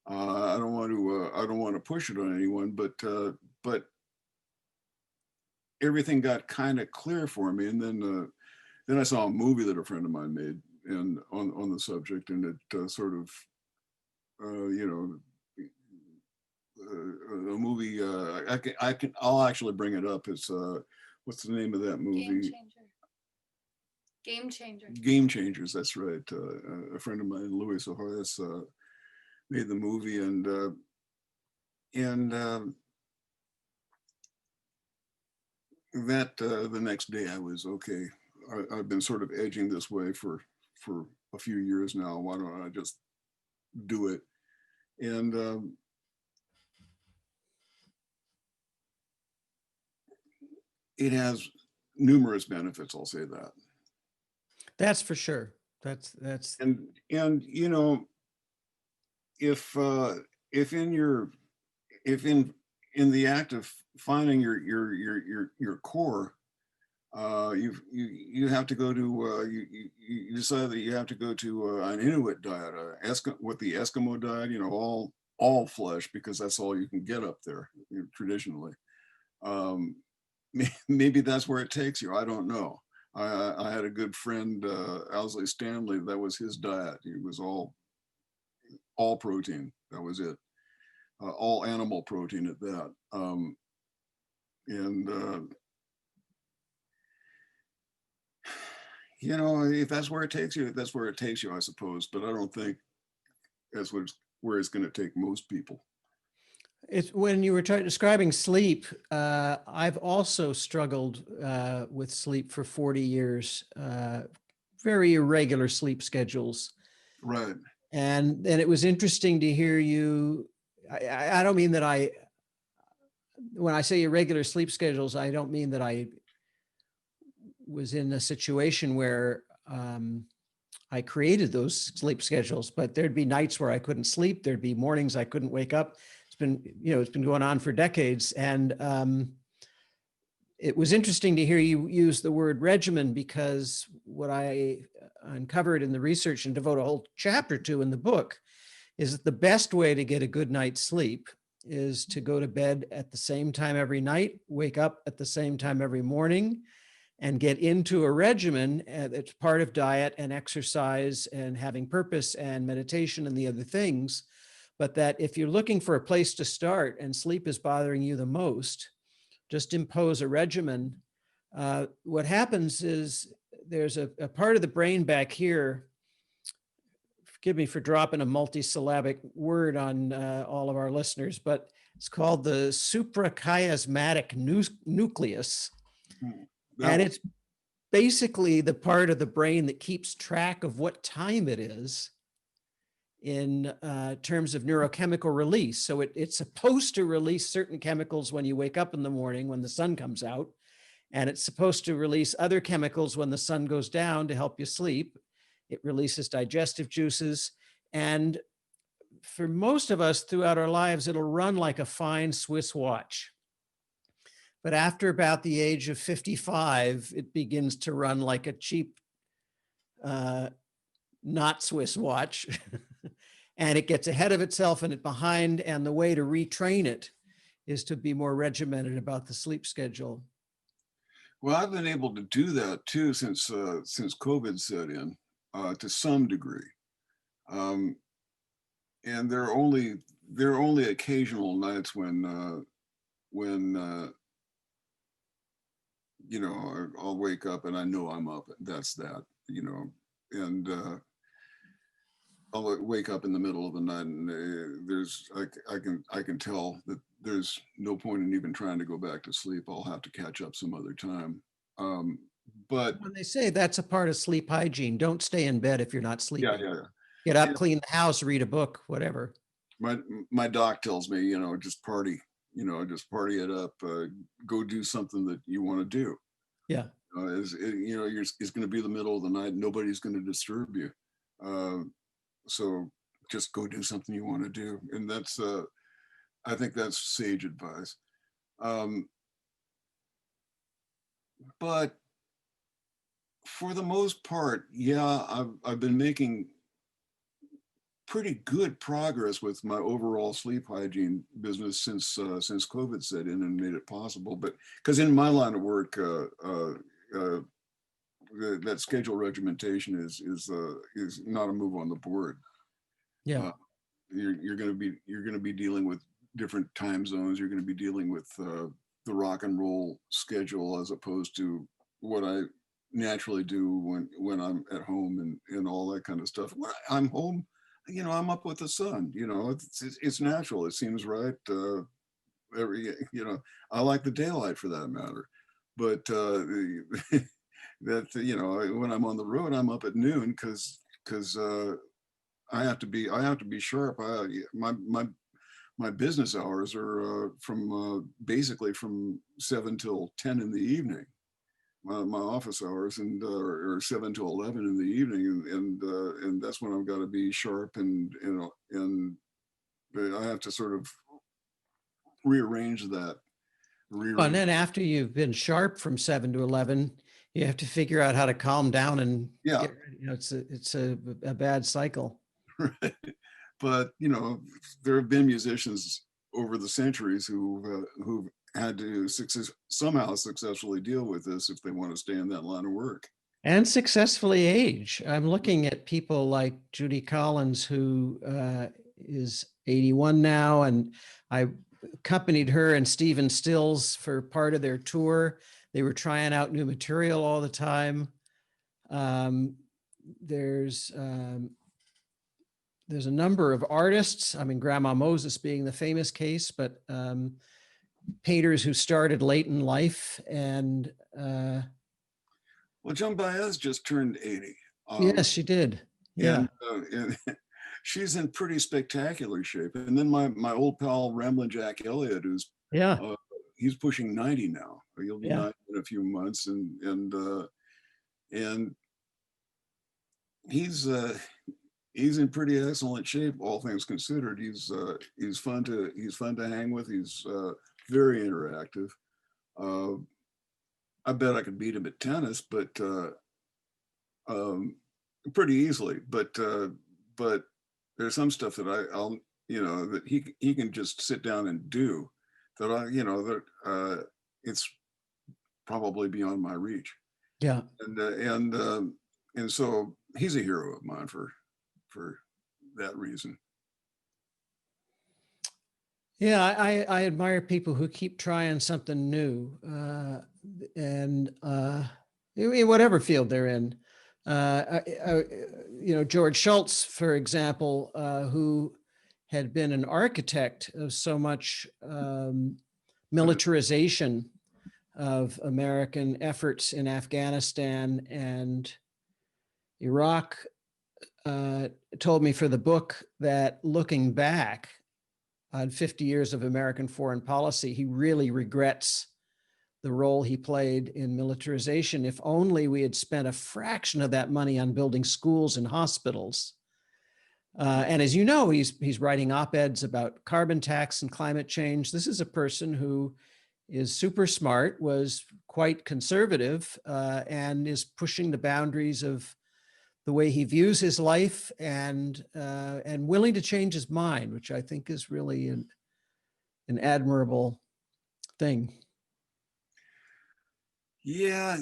I don't want to push it on anyone, but everything got kind of clear for me, and then I saw a movie that a friend of mine made and on the subject, and it sort of a movie. I'll actually bring it up. It's what's the name of that movie? Game Changer. Game Changers. That's right. A friend of mine, Louis O'Hoyas, made the movie, and that the next day I was okay. I've been sort of edging this way for a few years now. Why don't I just do it? And it has numerous benefits, I'll say that. That's for sure. That's And you know, if in the act of finding your core, you have to go to you decide that you have to go to an Inuit diet, what the Eskimo diet, you know, all flesh, because that's all you can get up there, you know, traditionally. Maybe that's where it takes you. I don't know. I had a good friend, Owsley Stanley. That was his diet. He was all protein. That was it. All animal protein at that. You know, if that's where it takes you, that's where it takes you, I suppose. But I don't think that's where it's going to take most people. it's when you were describing sleep. I've also struggled with sleep for 40 years. Very irregular sleep schedules. Right. And it was interesting to hear you. I don't mean that when I say irregular sleep schedules, I don't mean that I was in a situation where I created those sleep schedules, but there'd be nights where I couldn't sleep. There'd be mornings I couldn't wake up. It's been going on for decades. And it was interesting to hear you use the word regimen, because what I uncovered in the research and devote a whole chapter to in the book is that the best way to get a good night's sleep is to go to bed at the same time every night, wake up at the same time every morning, and get into a regimen that's part of diet and exercise and having purpose and meditation and the other things. But that if you're looking for a place to start and sleep is bothering you the most, just impose a regimen. What happens is there's a part of the brain back here. Forgive me for dropping a multisyllabic word on all of our listeners, but it's called the suprachiasmatic nucleus. And it's basically the part of the brain that keeps track of what time it is in terms of neurochemical release. So it's supposed to release certain chemicals when you wake up in the morning when the sun comes out, and it's supposed to release other chemicals when the sun goes down to help you sleep. It releases digestive juices. And for most of us throughout our lives, it'll run like a fine Swiss watch. But after about the age of 55, it begins to run like a cheap, not Swiss watch. And it gets ahead of itself and it's behind. And the way to retrain it is to be more regimented about the sleep schedule. Well, I've been able to do that too since COVID set in, to some degree. And there are only occasional nights when you know, I'll wake up and I know I'm up. That's that, you know, and I'll wake up in the middle of the night and I can tell that there's no point in even trying to go back to sleep. I'll have to catch up some other time. But when they say that's a part of sleep hygiene, don't stay in bed if you're not sleeping. yeah. Get up, clean the house, read a book, whatever. My doc tells me, you know, just party it up, go do something that you want to do. Yeah. You know, it's going to be the middle of the night. Nobody's going to disturb you. So just go do something you want to do. And that's, I think that's sage advice. But for the most part, yeah, I've been making pretty good progress with my overall sleep hygiene business since COVID set in and made it possible. But because in my line of work, that schedule regimentation is not a move on the board. Yeah. You're going to be dealing with different time zones. You're going to be dealing with the rock and roll schedule as opposed to what I naturally do when I'm at home and all that kind of stuff. When I'm home, you know, I'm up with the sun. You know, it's natural. It seems right. You know, I like the daylight for that matter. But that, you know, when I'm on the road, I'm up at noon because I have to be sharp. My business hours are from basically from 7 till 10 in the evening. My office hours and are 7 to 11 in the evening, and that's when I've got to be sharp, and I have to sort of rearrange that. And then after you've been sharp from 7 to 11, you have to figure out how to calm down and Yeah. get ready. It's a bad cycle. Right. But there have been musicians over the centuries who've had to somehow successfully deal with this if they want to stay in that line of work. And successfully age. I'm looking at people like Judy Collins, who is 81 now, and I accompanied her and Stephen Stills for part of their tour. They were trying out new material all the time. There's a number of artists. I mean, Grandma Moses being the famous case, but painters who started late in life. And well, Joan Baez just turned 80. Yes, she did. Yeah. And she's in pretty spectacular shape. And then my old pal Ramblin' Jack Elliott, who's he's pushing 90 now. He'll be 90 in a few months, and he's in pretty excellent shape, all things considered. He's fun to hang with. He's very interactive. I bet I could beat him at tennis, but pretty easily. But there's some stuff that I'll that he can just sit down and do that it's probably beyond my reach. Yeah. And so he's a hero of mine for that reason. Yeah, I admire people who keep trying something new, and in whatever field they're in. George Shultz, for example, who had been an architect of so much militarization of American efforts in Afghanistan and Iraq, told me for the book that looking back on 50 years of American foreign policy, he really regrets the role he played in militarization. If only we had spent a fraction of that money on building schools and hospitals. And as you know, he's writing op-eds about carbon tax and climate change. This is a person who is super smart, was quite conservative, and is pushing the boundaries of the way he views his life, and willing to change his mind, which I think is really an admirable thing. Yeah,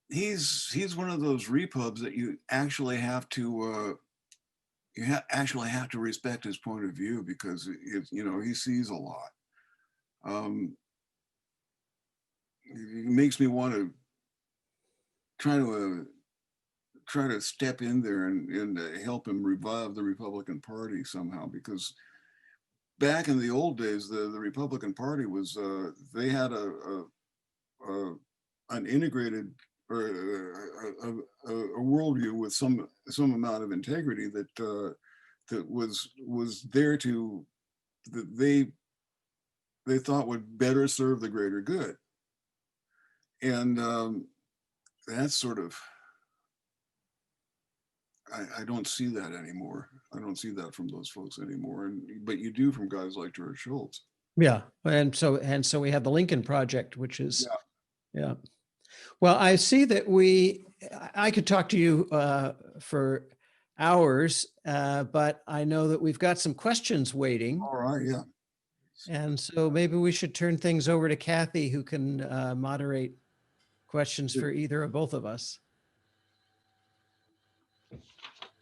he's one of those repubs that you actually have to respect his point of view, because he sees a lot. It makes me want to try to step in there and help him revive the Republican Party somehow, because back in the old days, the Republican Party was they had an integrated or a worldview with some amount of integrity that was there that they thought would better serve the greater good, and that's sort of. I don't see that anymore. I don't see that from those folks anymore. But you do from guys like George Shultz. Yeah, and so we have the Lincoln Project, which is yeah. Well, I see that I could talk to you for hours, but I know that we've got some questions waiting. All right, yeah. And so maybe we should turn things over to Kathy, who can moderate questions for either or both of us.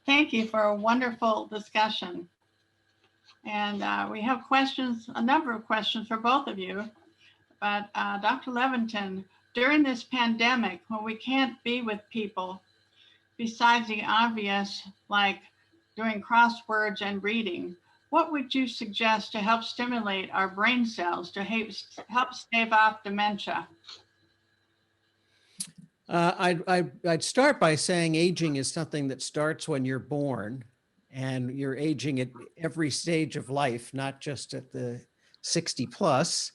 Thank you for a wonderful discussion. And we have a number of questions for both of you. But Dr. Levitin, during this pandemic, when we can't be with people, besides the obvious, like doing crosswords and reading, what would you suggest to help stimulate our brain cells to help stave off dementia? I'd start by saying aging is something that starts when you're born, and you're aging at every stage of life, not just at the 60 plus.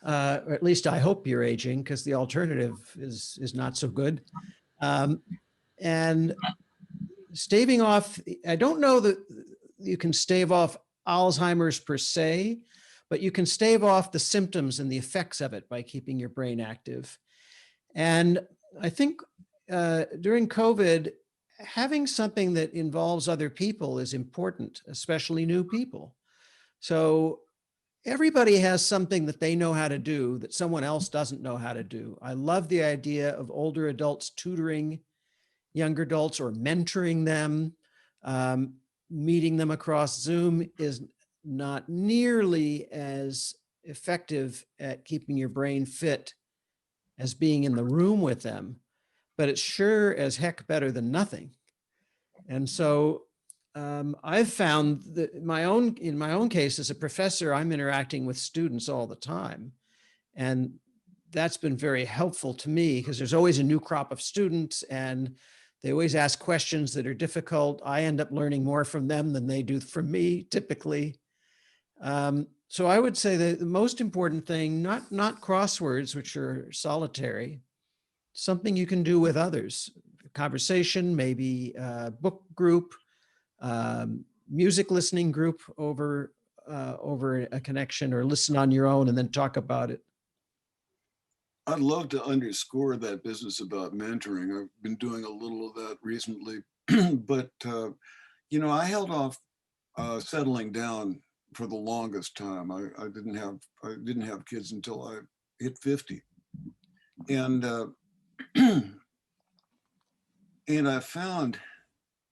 Or at least I hope you're aging, because the alternative is not so good. And staving off, I don't know that you can stave off Alzheimer's per se, but you can stave off the symptoms and the effects of it by keeping your brain active. And I think during COVID, having something that involves other people is important, especially new people. So everybody has something that they know how to do that someone else doesn't know how to do. I love the idea of older adults tutoring younger adults or mentoring them. Meeting them across Zoom is not nearly as effective at keeping your brain fit as being in the room with them, but it's sure as heck better than nothing. And so I've found that in my own case as a professor, I'm interacting with students all the time. And that's been very helpful to me because there's always a new crop of students and they always ask questions that are difficult. I end up learning more from them than they do from me typically. So I would say that the most important thing, not crosswords, which are solitary, something you can do with others, conversation, maybe a book group, music listening group over a connection, or listen on your own and then talk about it. I'd love to underscore that business about mentoring. I've been doing a little of that recently, but I held off settling down for the longest time. I didn't have kids until I hit 50, and and I found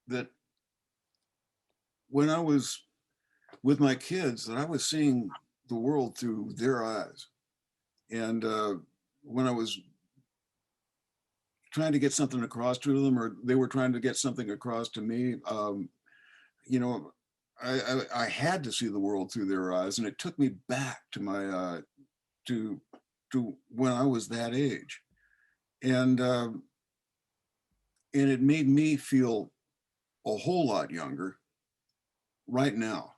that when I was with my kids, that I was seeing the world through their eyes, and when I was trying to get something across to them, or they were trying to get something across to me, I had to see the world through their eyes, and it took me back to my to when I was that age, and it made me feel a whole lot younger right now,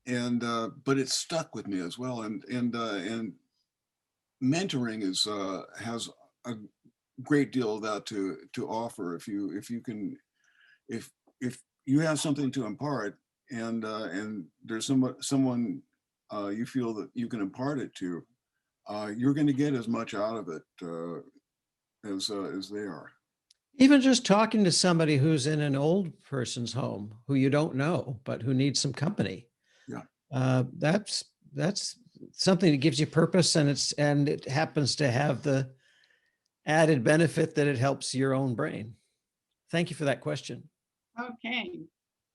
and but it stuck with me as well, and mentoring has a great deal of that to offer. If you have something to impart, and there's someone you feel that you can impart it to, you're going to get as much out of it as they are. Even just talking to somebody who's in an old person's home who you don't know, but who needs some company. Yeah. That's something that gives you purpose, and it happens to have the added benefit that it helps your own brain. Thank you for that question. Okay.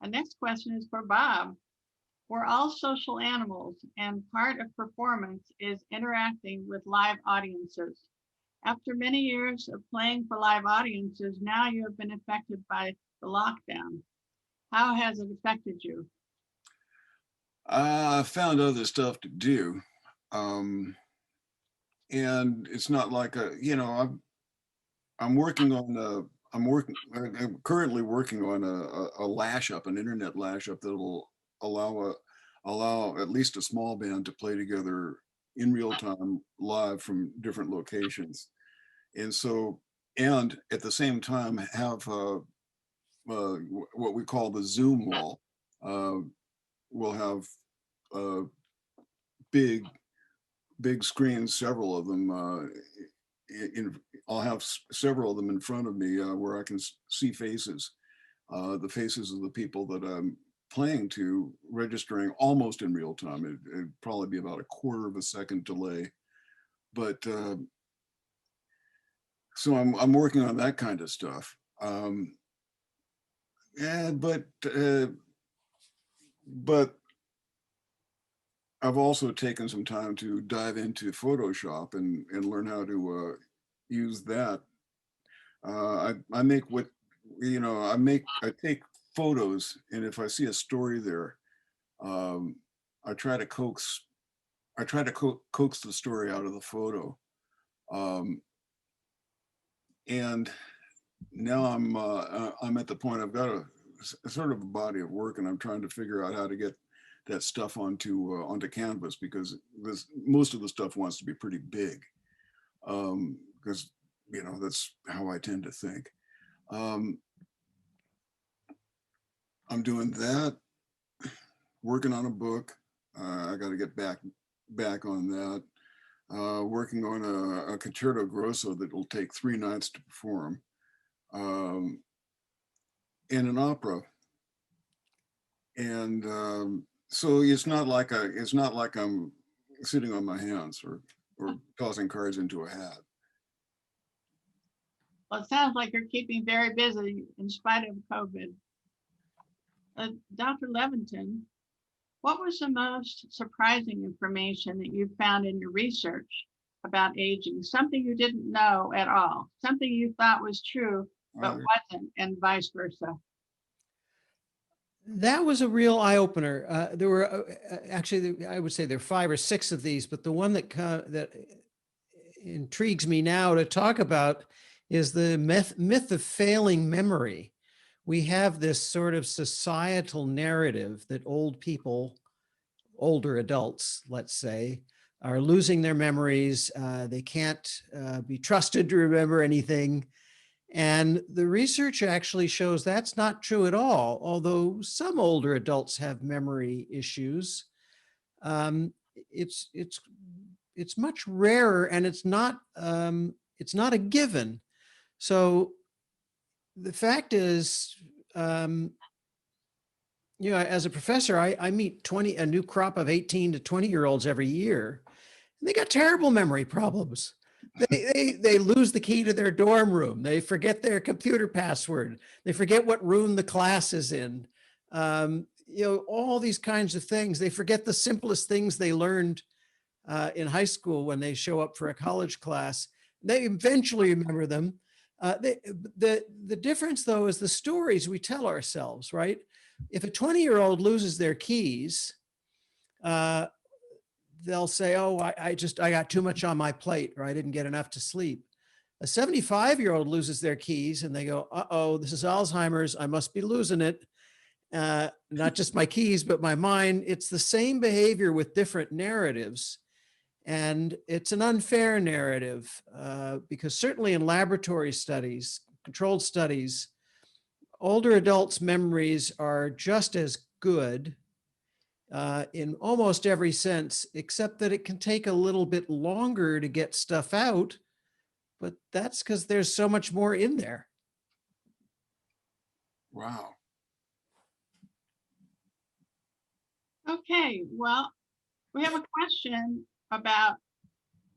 The next question is for Bob. We're all social animals, and part of performance is interacting with live audiences. After many years of playing for live audiences, now you have been affected by the lockdown. How has it affected you? I found other stuff to do. And it's not like I'm currently working on a lash up, an internet lash up that will allow at least a small band to play together in real time live from different locations. And so, and at the same time have what we call the Zoom wall. We'll have big screens, several of them. I'll have several of them in front of me where I can see faces, the faces of the people that I'm playing to, registering almost in real time. It'd probably be about a quarter of a second delay, but so I'm working on that kind of stuff. But I've also taken some time to dive into Photoshop and learn how to use that. I take photos, and if I see a story there, I try to coax the story out of the photo. And now I'm at the point I've got sort of a body of work, and I'm trying to figure out how to get that stuff onto canvas, because most of the stuff wants to be pretty big, because that's how I tend to think. I'm doing that, working on a book. I got to get back on that. Working on a concerto grosso that will take 3 nights to perform, and an opera. And so it's not like I'm sitting on my hands or tossing cards into a hat. Well, it sounds like you're keeping very busy in spite of COVID. Dr. Levitin, what was the most surprising information that you found in your research about aging? Something you didn't know at all, something you thought was true, but wasn't, and vice versa. That was a real eye opener. There were actually, I would say there are 5 or 6 of these, but the one that intrigues me now to talk about is the myth of failing memory. We have this sort of societal narrative that old people, older adults, let's say, are losing their memories. They can't be trusted to remember anything. And the research actually shows that's not true at all. Although some older adults have memory issues, it's much rarer, and it's not a given. So the fact is, as a professor, I meet a new crop of 18 to 20-year-olds every year, and they got terrible memory problems. They lose the key to their dorm room. They forget their computer password. They forget what room the class is in. All these kinds of things. They forget the simplest things they learned in high school when they show up for a college class. They eventually remember them. The difference, though, is the stories we tell ourselves, right? If a 20-year-old loses their keys, they'll say, oh, I got too much on my plate, or I didn't get enough to sleep. A 75-year-old loses their keys and they go, uh-oh, this is Alzheimer's. I must be losing it. Not just my keys, but my mind. It's the same behavior with different narratives. And it's an unfair narrative because certainly in laboratory studies, controlled studies, older adults' memories are just as good in almost every sense, except that it can take a little bit longer to get stuff out, but that's because there's so much more in there. Wow. Okay, well, we have a question about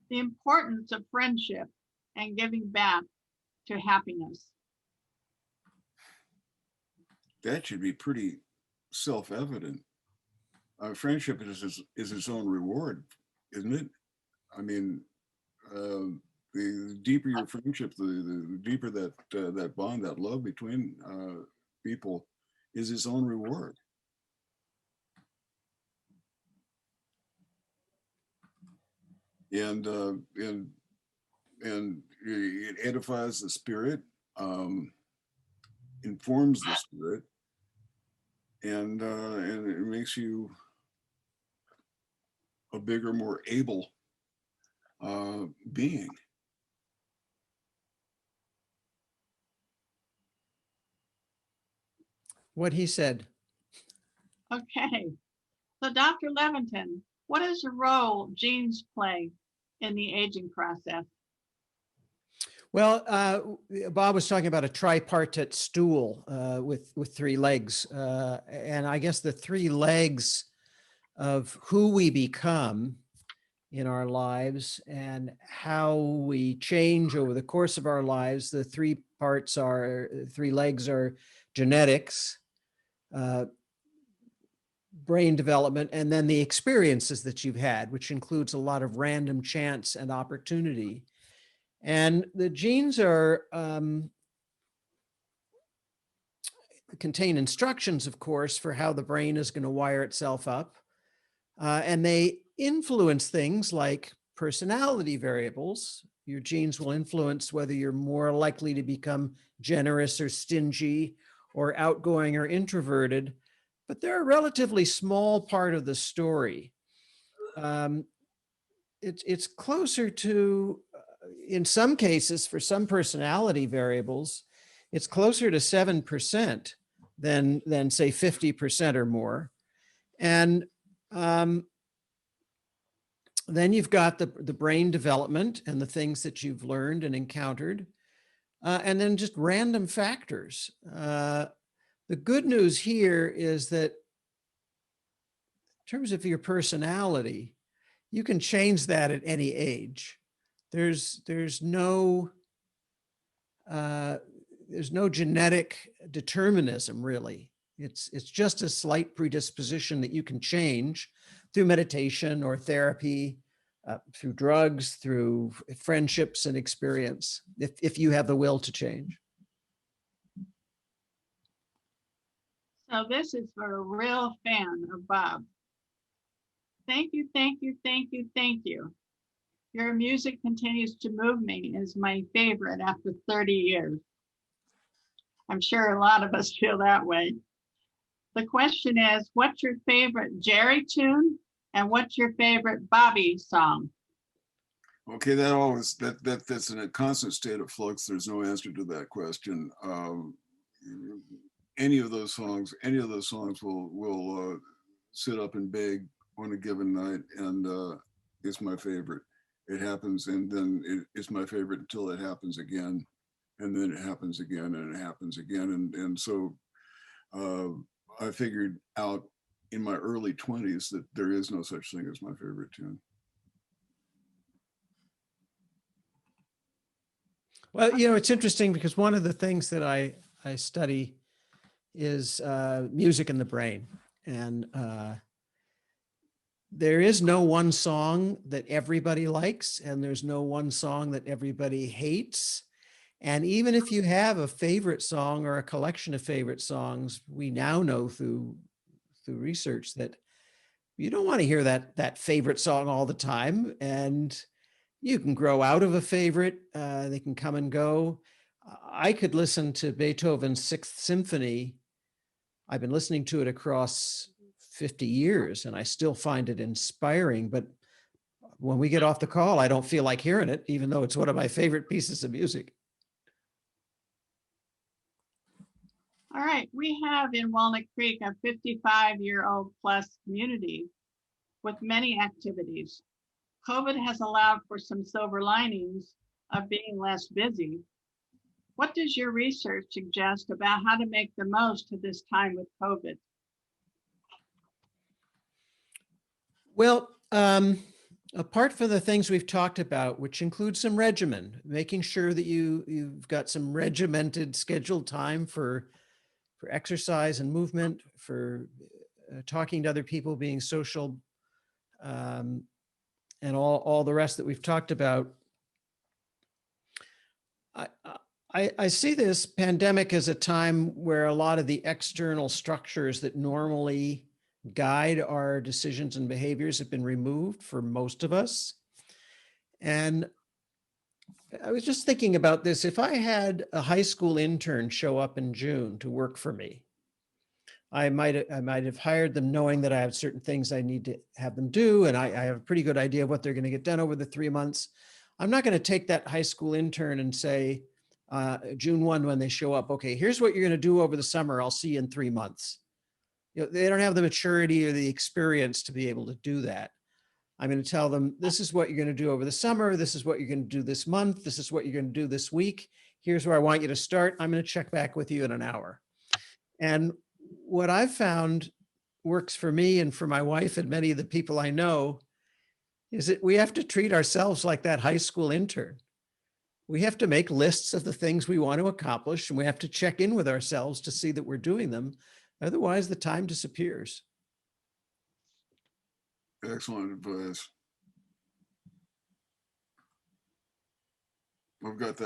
the importance of friendship and giving back to happiness. That should be pretty self-evident. Friendship is its own reward, isn't it? I mean, the deeper your friendship, the deeper that bond, that love between people is its own reward. And it edifies the spirit, informs the spirit, and it makes you a bigger, more able being. What he said. Okay, so Dr. Levitin, what is the role genes play in the aging process? Well, Bob was talking about a tripartite stool with 3 legs. And I guess the 3 legs of who we become in our lives and how we change over the course of our lives, the 3 legs are genetics, brain development, and then the experiences that you've had, which includes a lot of random chance and opportunity. And the genes are contain instructions, of course, for how the brain is going to wire itself up. And they influence things like personality variables. Your genes will influence whether you're more likely to become generous or stingy, or outgoing or introverted, but they're a relatively small part of the story. It's closer to, in some cases, for some personality variables, it's closer to 7% than say 50% or more. And then you've got the brain development and the things that you've learned and encountered, and then just random factors. The good news here is that in terms of your personality, you can change that at any age. There's no genetic determinism, really. It's just a slight predisposition that you can change through meditation or therapy, through drugs, through friendships and experience, if you have the will to change. So this is for a real fan of Bob. Thank you, thank you, thank you, thank you. Your music continues to move me, is my favorite after 30 years. I'm sure a lot of us feel that way. The question is, what's your favorite Jerry tune and what's your favorite Bobby song? Okay, that's in a constant state of flux. There's no answer to that question. Any of those songs will sit up and beg on a given night, and it's my favorite. It happens, and then it's my favorite until it happens again, and then it happens again, and it happens again, and so I figured out in my early 20s that there is no such thing as my favorite tune. Well, you know, it's interesting because one of the things that I study is music in the brain. And there is no one song that everybody likes, and there's no one song that everybody hates. And even if you have a favorite song or a collection of favorite songs, we now know through research that you don't want to hear that favorite song all the time. And you can grow out of a favorite. They can come and go. I could listen to Beethoven's Sixth Symphony. I've been listening to it across 50 years, and I still find it inspiring. But when we get off the call, I don't feel like hearing it, even though it's one of my favorite pieces of music. All right, we have in Walnut Creek a 55-year-old plus community with many activities. COVID has allowed for some silver linings of being less busy. What does your research suggest about how to make the most of this time with COVID? Well, apart from the things we've talked about, which include some regimen, making sure that you've got some regimented scheduled time for exercise and movement, for talking to other people, being social, and all the rest that we've talked about. I see this pandemic as a time where a lot of the external structures that normally guide our decisions and behaviors have been removed for most of us. And I was just thinking about this. If I had a high school intern show up in June to work for me, I might have hired them knowing that I have certain things I need to have them do, and I have a pretty good idea of what they're going to get done over the 3 months. I'm not going to take that high school intern and say, June 1, when they show up, okay, here's what you're going to do over the summer. I'll see you in 3 months. You know, they don't have the maturity or the experience to be able to do that. I'm going to tell them, this is what you're going to do over the summer. This is what you're going to do this month. This is what you're going to do this week. Here's where I want you to start. I'm going to check back with you in an hour. And what I've found works for me and for my wife and many of the people I know is that we have to treat ourselves like that high school intern. We have to make lists of the things we want to accomplish, and we have to check in with ourselves to see that we're doing them. Otherwise, the time disappears. Excellent advice. I've got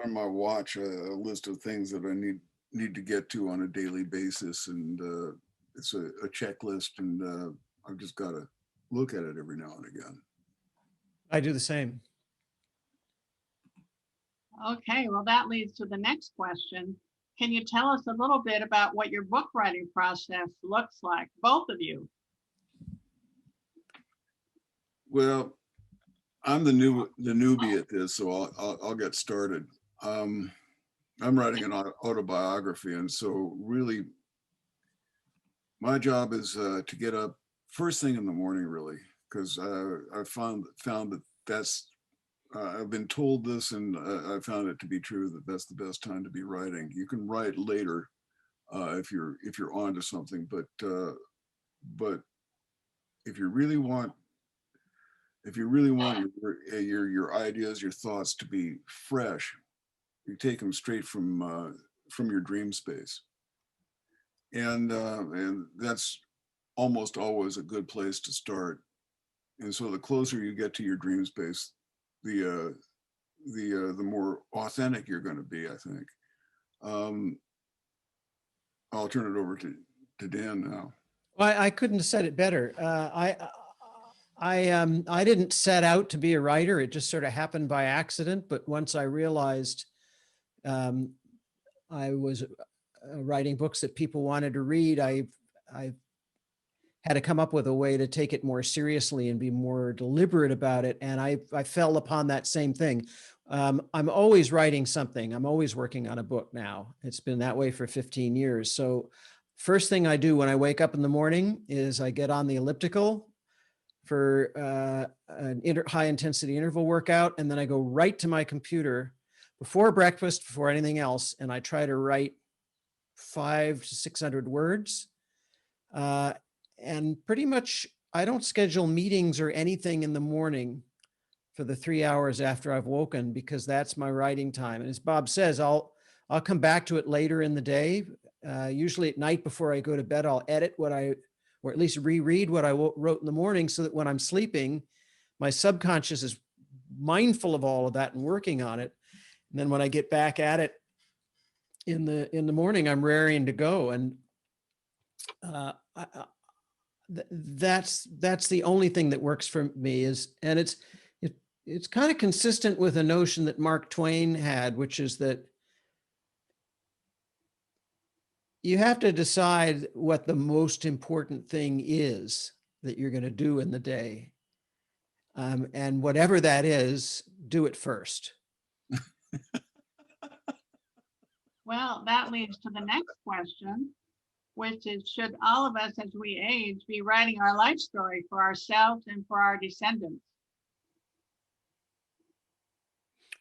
on my watch a list of things that I need to get to on a daily basis, and it's a checklist, and I've just got to look at it every now and again. I do the same. Okay, well, that leads to the next question. Can you tell us a little bit about what your book writing process looks like, both of you? Well, I'm the newbie at this, so I'll get started. I'm writing an autobiography, and so really, my job is to get up first thing in the morning, really, because I found that that's I've been told this, and I found it to be true that that's the best time to be writing. You can write later if you're onto something, but if you really want your ideas, your thoughts to be fresh, you take them straight from your dream space, and that's almost always a good place to start. And so the closer you get to your dream space, the more authentic you're going to be, I think. I'll turn it over to Dan now. Well, I couldn't have said it better. I didn't set out to be a writer. It just sort of happened by accident. But once I realized I was writing books that people wanted to read, I had to come up with a way to take it more seriously and be more deliberate about it. And I fell upon that same thing. I'm always writing something. I'm always working on a book now. It's been that way for 15 years. So first thing I do when I wake up in the morning is I get on the elliptical for an high intensity interval workout. And then I go right to my computer before breakfast, before anything else. And I try to write 500 to 600 words. And pretty much I don't schedule meetings or anything in the morning for the 3 hours after I've woken, because that's my writing time. And as Bob says, I'll come back to it later in the day. Usually at night before I go to bed, I'll edit or at least reread what I wrote in the morning, so that when I'm sleeping, my subconscious is mindful of all of that and working on it. And then when I get back at it in the morning, I'm raring to go. And that's the only thing that works for me and it's kind of consistent with a notion that Mark Twain had, which is that you have to decide what the most important thing is that you're going to do in the day. And whatever that is, do it first. Well, that leads to the next question, which is, should all of us as we age be writing our life story for ourselves and for our descendants?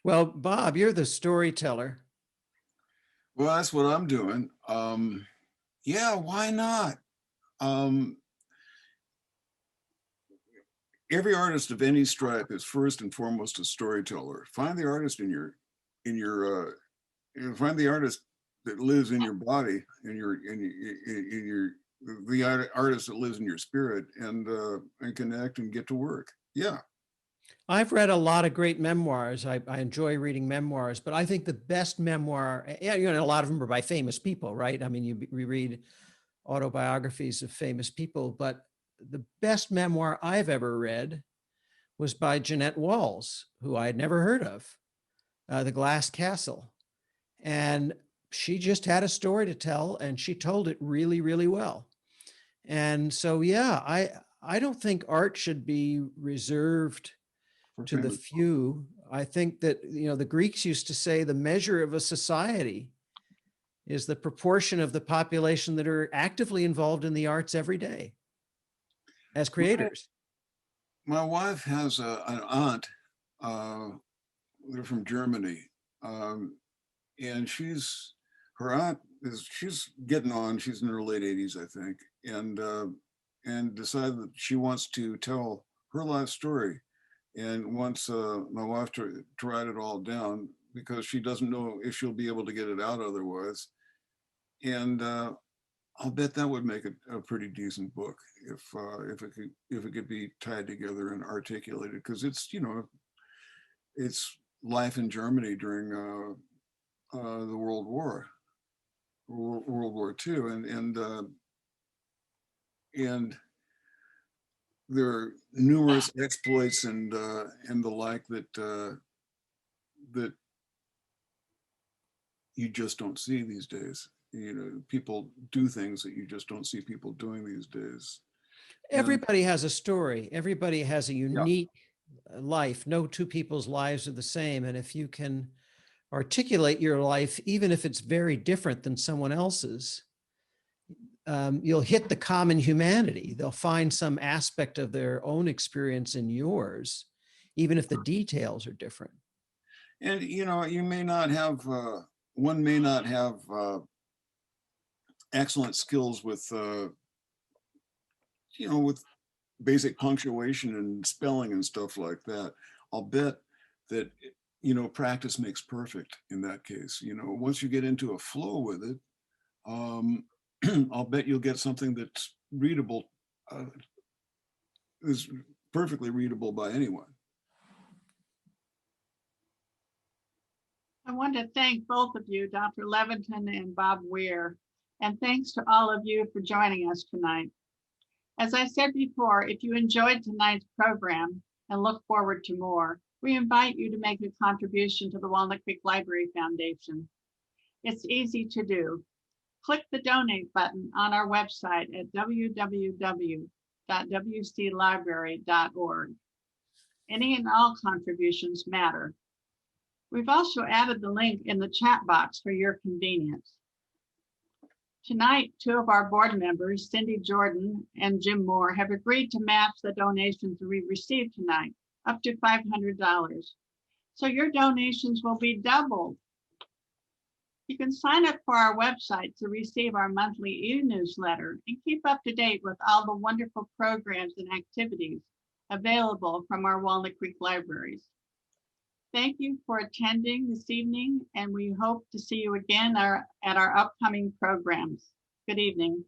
Well, Bob, you're the storyteller. Well, that's what I'm doing. Yeah, why not? Every artist of any stripe is first and foremost a storyteller. Find the artist find the artist that lives in your body, the artist that lives in your spirit, and connect and get to work. Yeah. I've read a lot of great memoirs. I enjoy reading memoirs, but I think the best memoir, a lot of them are by famous people, right? I mean, you read autobiographies of famous people, but the best memoir I've ever read was by Jeanette Walls, who I had never heard of, The Glass Castle. And she just had a story to tell, and she told it really, really well. And so, yeah, I don't think art should be reserved to the few. I think that, the Greeks used to say the measure of a society is the proportion of the population that are actively involved in the arts every day as creators. My wife has an aunt, they're from Germany, and she's getting on, she's in her late 80s, I think, and decided that she wants to tell her life story, and wants my wife to write it all down, because she doesn't know if she'll be able to get it out otherwise. And I'll bet that would make a pretty decent book if it could be tied together and articulated, because it's it's life in Germany during the World War II, and there are numerous exploits and the like that you just don't see these days. You know, people do things that you just don't see people doing these days. Everybody has a story. Everybody has a Yeah. unique life. No two people's lives are the same. And if you can articulate your life, even if it's very different than someone else's, you'll hit the common humanity. They'll find some aspect of their own experience in yours, even if the details are different. And, you know, you may not have, one may not have excellent skills with, you know, with basic punctuation and spelling and stuff like that. I'll bet that, you know, practice makes perfect in that case. You know, once you get into a flow with it, I'll bet you'll get something that's readable, is perfectly readable by anyone. I want to thank both of you, Dr. Levitin and Bob Weir, and thanks to all of you for joining us tonight. As I said before, if you enjoyed tonight's program and look forward to more, we invite you to make a contribution to the Walnut Creek Library Foundation. It's easy to do. Click the donate button on our website at www.wclibrary.org. Any and all contributions matter. We've also added the link in the chat box for your convenience. Tonight, two of our board members, Cindy Jordan and Jim Moore, have agreed to match the donations we received tonight, up to $500. So your donations will be doubled. You can sign up for our website to receive our monthly e-newsletter and keep up to date with all the wonderful programs and activities available from our Walnut Creek libraries. Thank you for attending this evening, and we hope to see you again at our upcoming programs. Good evening.